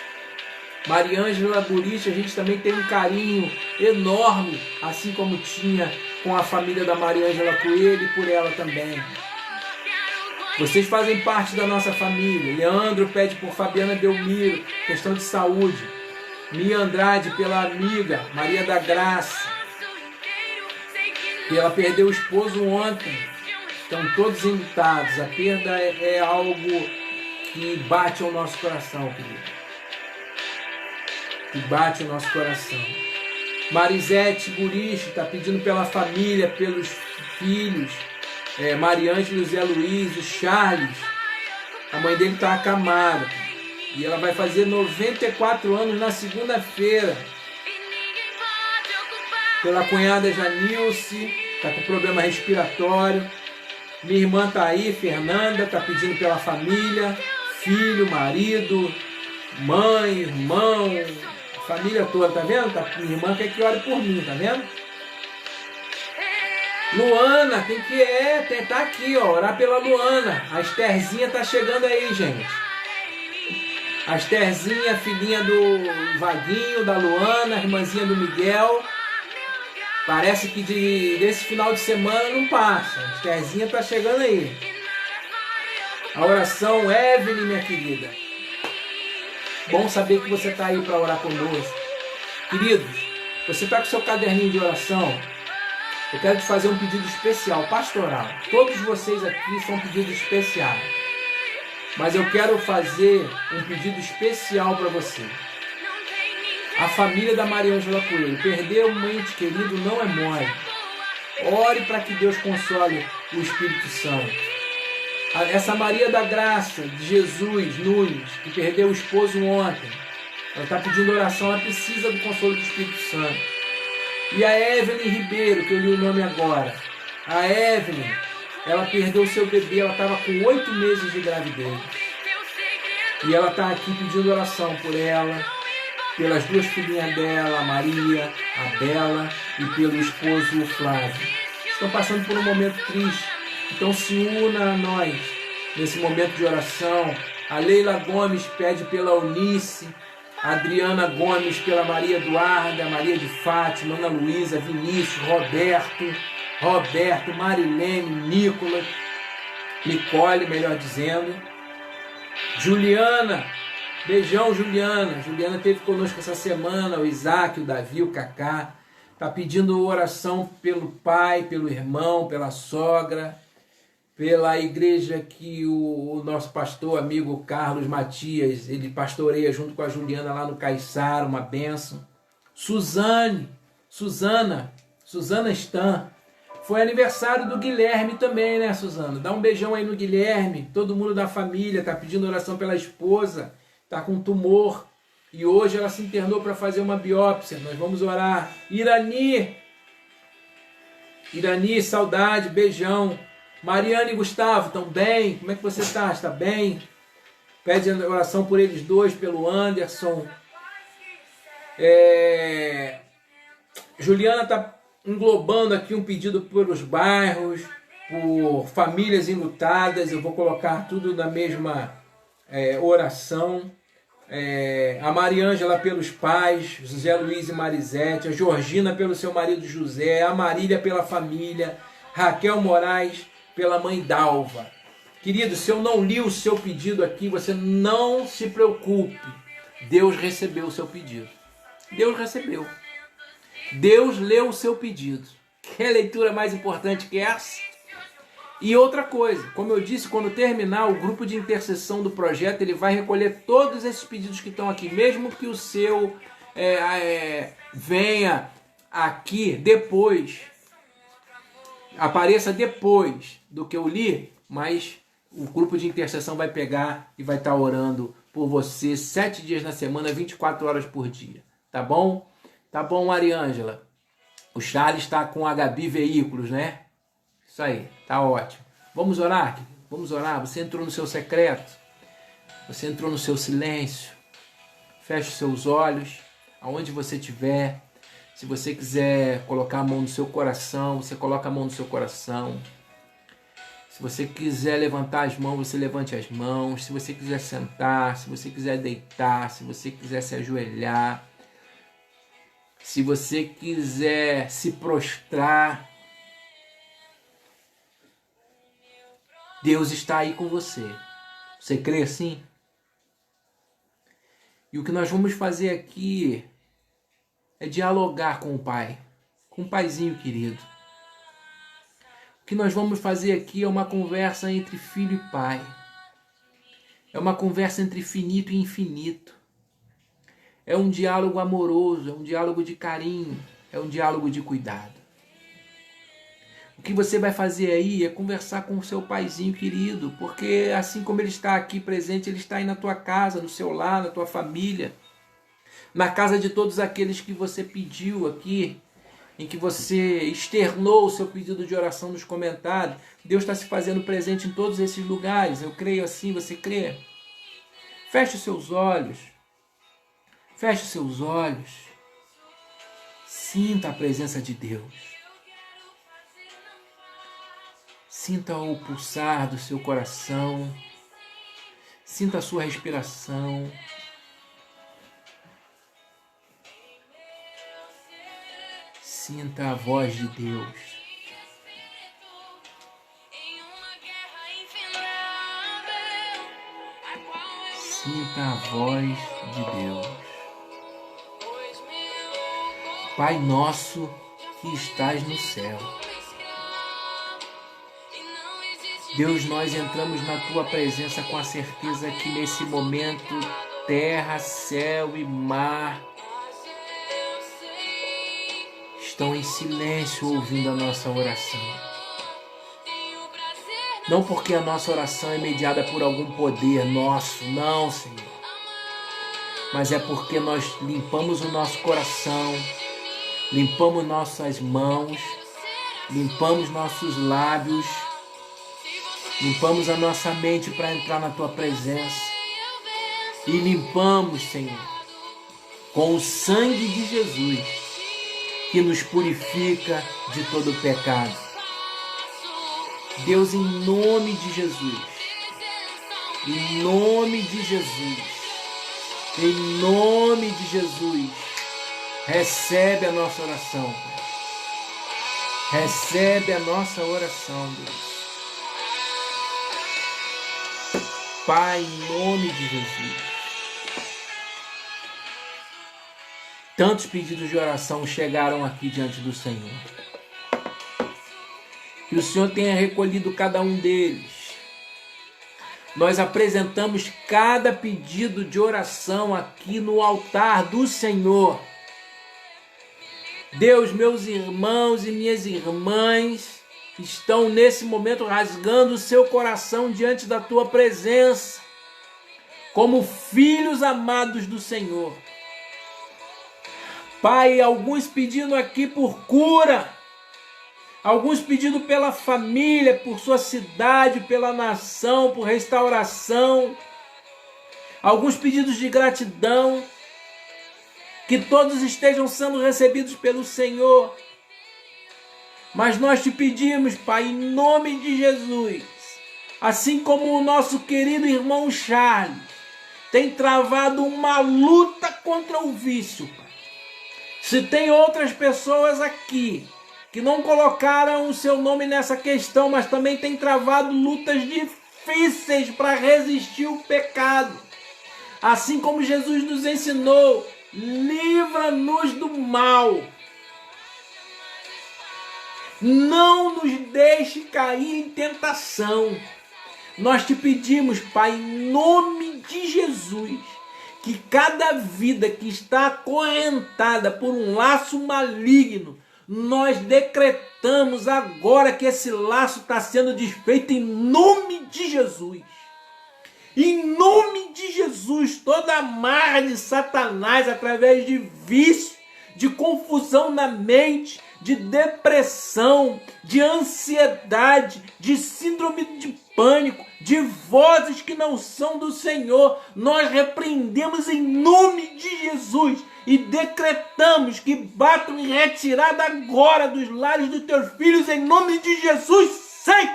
Mariângela Burich, a gente também tem um carinho enorme, assim como tinha com a família da Mariângela Coelho e por ela também. Vocês fazem parte da nossa família. Leandro pede por Fabiana Belmiro, questão de saúde. Mia Andrade pela amiga Maria da Graça, que ela perdeu o esposo ontem. Estão todos enlutados. A perda é algo que bate ao nosso coração, querido. Que bate ao nosso coração. Marisete Burich está pedindo pela família, pelos filhos. Mariângela e Zé Luiz, o Charles. A mãe dele está acamada. E ela vai fazer 94 anos na segunda-feira. Pela cunhada Janilce, está com problema respiratório. Minha irmã está aí, Fernanda, está pedindo pela família, filho, marido, mãe, irmão, família toda, tá vendo? Minha irmã quer que ore por mim, tá vendo? Luana, tá aqui, ó, orar pela Luana. A Estherzinha tá chegando aí, gente. A Estherzinha, filhinha do Vaguinho, da Luana, irmãzinha do Miguel. Parece que desse final de semana não passa. A Estherzinha tá chegando aí. A oração, Evelyn, minha querida. Bom saber que você tá aí para orar conosco. Queridos, você tá com seu caderninho de oração? Eu quero te fazer um pedido especial, pastoral. Todos vocês aqui são pedidos especiais. Mas eu quero fazer um pedido especial para você. A família da Mariângela Coelho. Perder um ente querido não é mole. Ore para que Deus console o Espírito Santo. Essa Maria da Graça de Jesus Nunes, que perdeu o esposo ontem, ela está pedindo oração, ela precisa do consolo do Espírito Santo. E a Evelyn Ribeiro, que eu li o nome agora. A Evelyn, ela perdeu o seu bebê, ela estava com 8 meses de gravidez. E ela está aqui pedindo oração por ela, pelas duas filhinhas dela, a Maria, a Bela, e pelo esposo, o Flávio. Estão passando por um momento triste. Então se una a nós nesse momento de oração. A Leila Gomes pede pela Eunice, a Adriana Gomes pela Maria Eduarda, a Maria de Fátima, Ana Luísa, Vinícius, Roberto, Marilene, Nicolas, Nicole, melhor dizendo. Juliana, beijão Juliana. Juliana esteve conosco essa semana, o Isaac, o Davi, o Cacá. Está pedindo oração pelo pai, pelo irmão, pela sogra, pela igreja que o nosso pastor, amigo Carlos Matias, ele pastoreia junto com a Juliana lá no Caiçara, uma bênção. Susana Stan. Foi aniversário do Guilherme também, né, Suzana? Dá um beijão aí no Guilherme. Todo mundo da família está pedindo oração pela esposa, está com tumor. E hoje ela se internou para fazer uma biópsia. Nós vamos orar. Irani, saudade, beijão. Mariana e Gustavo, estão bem? Como é que você está? Está bem? Pede oração por eles dois, pelo Anderson. Juliana está englobando aqui um pedido pelos bairros, por famílias enlutadas. Eu vou colocar tudo na mesma oração. A Mariângela pelos pais, José Luiz e Marisete, a Georgina pelo seu marido José, a Marília pela família, Raquel Moraes pela mãe Dalva. Querido, se eu não li o seu pedido aqui, você não se preocupe. Deus recebeu o seu pedido. Deus recebeu. Deus leu o seu pedido. Que leitura mais importante que essa? E outra coisa, como eu disse, quando terminar o grupo de intercessão do projeto, ele vai recolher todos esses pedidos que estão aqui, mesmo que o seu venha aqui depois, apareça depois do que eu li, mas o grupo de intercessão vai pegar e vai estar orando por você 7 dias na semana, 24 horas por dia. Tá bom? Tá bom, Mariângela? O Charles está com a Gabi Veículos, né? Isso aí, tá ótimo. Vamos orar? Vamos orar. Você entrou no seu secreto. Você entrou no seu silêncio. Feche os seus olhos, aonde você estiver. Se você quiser colocar a mão no seu coração, você coloca a mão no seu coração. Se você quiser levantar as mãos, você levante as mãos. Se você quiser sentar, se você quiser deitar, se você quiser se ajoelhar, se você quiser se prostrar, Deus está aí com você. Você crê assim? E o que nós vamos fazer aqui é dialogar com o Pai, com o Paizinho querido. O que nós vamos fazer aqui é uma conversa entre filho e pai. É uma conversa entre finito e infinito. É um diálogo amoroso, é um diálogo de carinho, é um diálogo de cuidado. O que você vai fazer aí é conversar com o seu paizinho querido, porque assim como ele está aqui presente, ele está aí na tua casa, no seu lar, na tua família, na casa de todos aqueles que você pediu aqui, em que você externou o seu pedido de oração nos comentários. Deus está se fazendo presente em todos esses lugares. Eu creio assim, você crê? Feche os seus olhos. Feche os seus olhos. Sinta a presença de Deus. Sinta o pulsar do seu coração. Sinta a sua respiração. Sinta a voz de Deus. Sinta a voz de Deus. Pai nosso que estás no céu. Deus, nós entramos na tua presença com a certeza que nesse momento terra, céu e mar estão em silêncio ouvindo a nossa oração. Não porque a nossa oração é mediada por algum poder nosso, não, Senhor. Mas é porque nós limpamos o nosso coração, limpamos nossas mãos, limpamos nossos lábios, limpamos a nossa mente para entrar na tua presença. E limpamos, Senhor, com o sangue de Jesus, que nos purifica de todo pecado. Deus, em nome de Jesus, em nome de Jesus, em nome de Jesus, recebe a nossa oração, Pai. Recebe a nossa oração, Deus. Pai, em nome de Jesus. Tantos pedidos de oração chegaram aqui diante do Senhor. Que o Senhor tenha recolhido cada um deles. Nós apresentamos cada pedido de oração aqui no altar do Senhor. Deus, meus irmãos e minhas irmãs estão nesse momento rasgando o seu coração diante da tua presença, como filhos amados do Senhor. Pai, alguns pedindo aqui por cura, alguns pedindo pela família, por sua cidade, pela nação, por restauração, alguns pedidos de gratidão, que todos estejam sendo recebidos pelo Senhor. Mas nós te pedimos, Pai, em nome de Jesus, assim como o nosso querido irmão Charles tem travado uma luta contra o vício, Pai. Se tem outras pessoas aqui que não colocaram o seu nome nessa questão, mas também tem travado lutas difíceis para resistir ao pecado, assim como Jesus nos ensinou, livra-nos do mal. Não nos deixe cair em tentação. Nós te pedimos, Pai, em nome de Jesus, que cada vida que está acorrentada por um laço maligno nós decretamos agora que esse laço está sendo desfeito em nome de Jesus. Em nome de Jesus, toda amarra de Satanás através de vício, de confusão na mente, de depressão, de ansiedade, de síndrome de pânico, de vozes que não são do Senhor, nós repreendemos em nome de Jesus e decretamos que batam em retirada agora dos lares dos teus filhos em nome de Jesus, sei!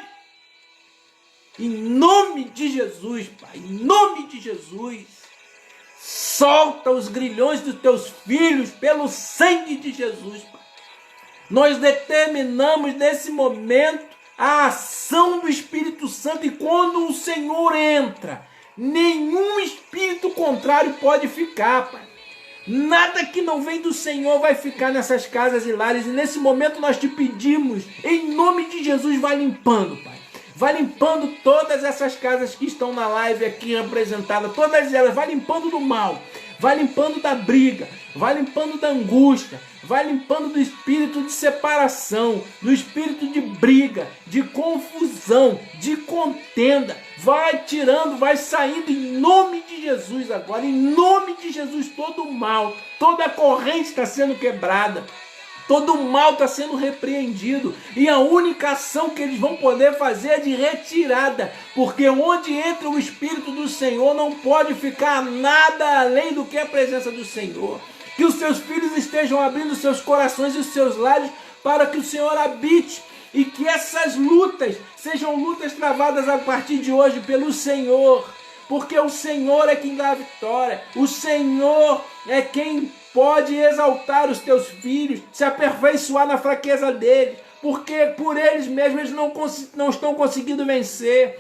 Em nome de Jesus, Pai, em nome de Jesus, solta os grilhões dos teus filhos pelo sangue de Jesus, Pai. Nós determinamos nesse momento a ação do Espírito Santo e quando o Senhor entra, nenhum espírito contrário pode ficar, Pai. Nada que não vem do Senhor vai ficar nessas casas e lares e nesse momento nós te pedimos, em nome de Jesus, vai limpando, Pai. Vai limpando todas essas casas que estão na live aqui representadas, todas elas, vai limpando do mal, vai limpando da briga, vai limpando da angústia, vai limpando do espírito de separação, do espírito de briga, de confusão, de contenda, vai tirando, vai saindo em nome de Jesus agora, em nome de Jesus todo o mal, toda a corrente está sendo quebrada. Todo o mal está sendo repreendido e a única ação que eles vão poder fazer é de retirada, porque onde entra o Espírito do Senhor não pode ficar nada além do que a presença do Senhor. Que os seus filhos estejam abrindo seus corações e os seus lares para que o Senhor habite e que essas lutas sejam lutas travadas a partir de hoje pelo Senhor, porque o Senhor é quem dá a vitória, o Senhor é quem pode exaltar os teus filhos, se aperfeiçoar na fraqueza deles, porque por eles mesmos eles não estão conseguindo vencer.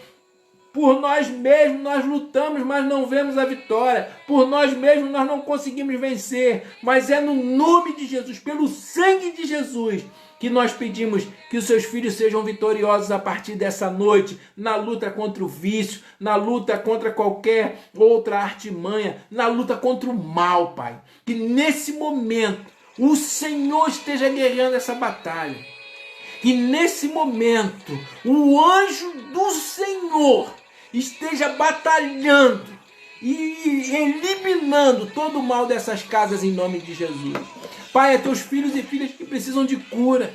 Por nós mesmos nós lutamos, mas não vemos a vitória. Por nós mesmos nós não conseguimos vencer, mas é no nome de Jesus, pelo sangue de Jesus, que nós pedimos que os seus filhos sejam vitoriosos a partir dessa noite, na luta contra o vício, na luta contra qualquer outra artimanha, na luta contra o mal, Pai. Que nesse momento o Senhor esteja guerreando essa batalha. Que nesse momento o anjo do Senhor esteja batalhando e eliminando todo o mal dessas casas em nome de Jesus. Pai, é teus filhos e filhas que precisam de cura.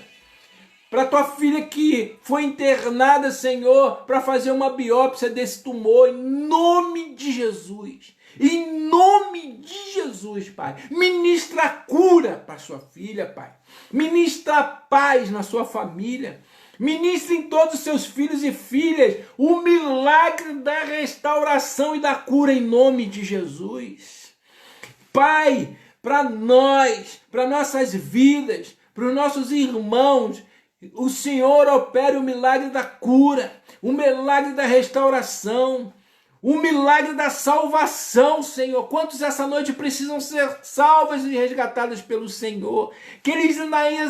Para tua filha que foi internada, Senhor, para fazer uma biópsia desse tumor, em nome de Jesus. Em nome de Jesus, Pai. Ministra a cura para sua filha, Pai. Ministra a paz na sua família. Ministra em todos os seus filhos e filhas o milagre da restauração e da cura em nome de Jesus. Pai, para nós, para nossas vidas, para os nossos irmãos, o Senhor opere o milagre da cura, o milagre da restauração, o milagre da salvação, Senhor. Quantos essa noite precisam ser salvos e resgatados pelo Senhor? Que eles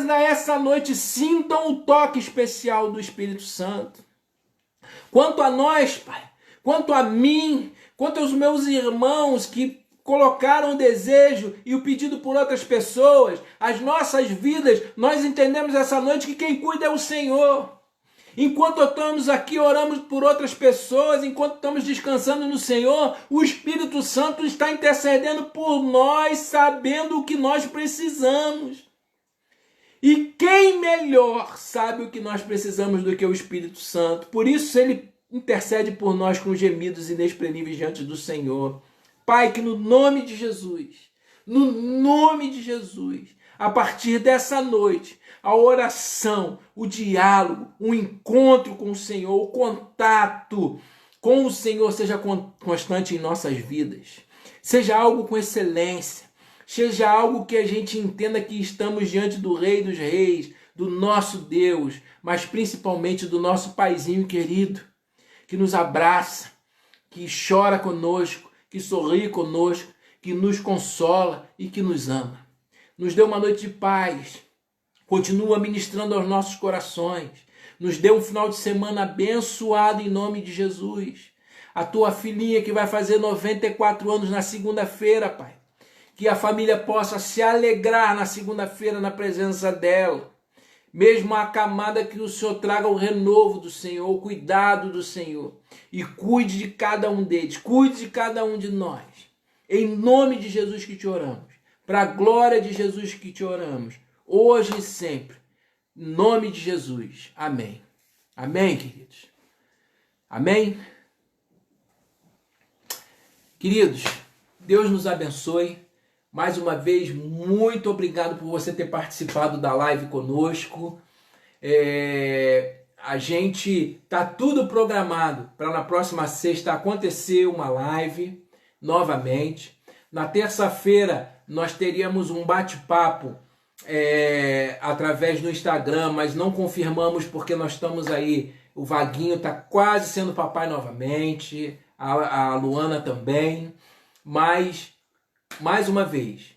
nessa noite sintam o toque especial do Espírito Santo. Quanto a nós, Pai, quanto a mim, quanto aos meus irmãos que colocaram o desejo e o pedido por outras pessoas, as nossas vidas, nós entendemos essa noite que quem cuida é o Senhor. Enquanto estamos aqui, oramos por outras pessoas, enquanto estamos descansando no Senhor, o Espírito Santo está intercedendo por nós, sabendo o que nós precisamos. E quem melhor sabe o que nós precisamos do que o Espírito Santo? Por isso ele intercede por nós com gemidos inexprimíveis diante do Senhor. Pai, que no nome de Jesus, a partir dessa noite, a oração, o diálogo, o encontro com o Senhor, o contato com o Senhor seja constante em nossas vidas. Seja algo com excelência, seja algo que a gente entenda que estamos diante do Rei dos Reis, do nosso Deus, mas principalmente do nosso Paizinho querido, que nos abraça, que chora conosco, que sorri conosco, que nos consola e que nos ama. Nos dê uma noite de paz, continua ministrando aos nossos corações, nos dê um final de semana abençoado em nome de Jesus. A tua filhinha que vai fazer 94 anos na segunda-feira, Pai, que a família possa se alegrar na segunda-feira na presença dela. mesmo acamada, que o Senhor traga o renovo do Senhor, o cuidado do Senhor, e cuide de cada um deles, cuide de cada um de nós. Em nome de Jesus que te oramos, para a glória de Jesus que te oramos, hoje e sempre, em nome de Jesus. Amém. Amém, queridos. Amém? Queridos, Deus nos abençoe. Mais uma vez, muito obrigado por você ter participado da live conosco. A gente tá tudo programado para na próxima sexta acontecer uma live novamente. Na terça-feira nós teríamos um bate-papo através do Instagram, mas não confirmamos porque nós estamos aí. O Vaguinho está quase sendo papai novamente, a Luana também, mas, mais uma vez,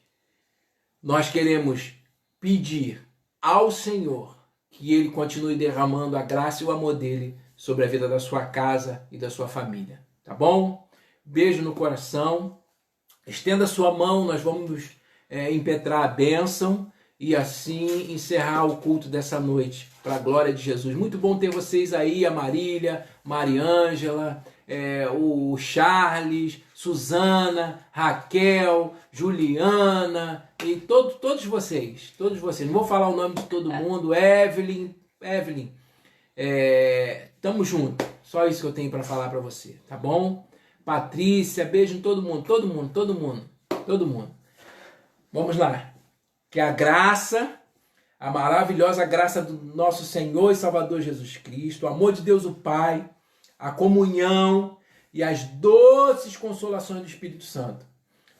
nós queremos pedir ao Senhor que Ele continue derramando a graça e o amor dEle sobre a vida da sua casa e da sua família, tá bom? Beijo no coração, estenda sua mão, nós vamos impetrar a bênção e assim encerrar o culto dessa noite, para a glória de Jesus. Muito bom ter vocês aí, a Marília, Mariângela, o Charles, Suzana, Raquel, Juliana e todos vocês. Não vou falar o nome de todo mundo. Evelyn, tamo junto. Só isso que eu tenho para falar para você, tá bom? Patrícia, beijo em todo mundo. Vamos lá. Que a graça, a maravilhosa graça do nosso Senhor e Salvador Jesus Cristo, o amor de Deus o Pai, a comunhão e as doces consolações do Espírito Santo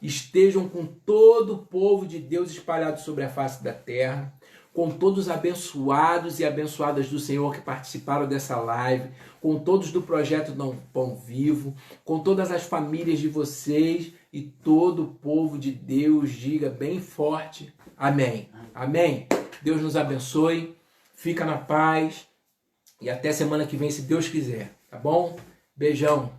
estejam com todo o povo de Deus espalhado sobre a face da terra, com todos os abençoados e abençoadas do Senhor que participaram dessa live, com todos do projeto Não Pão Vivo, com todas as famílias de vocês e todo o povo de Deus, diga bem forte, amém. Amém. Deus nos abençoe, fica na paz e até semana que vem, se Deus quiser, tá bom? Beijão.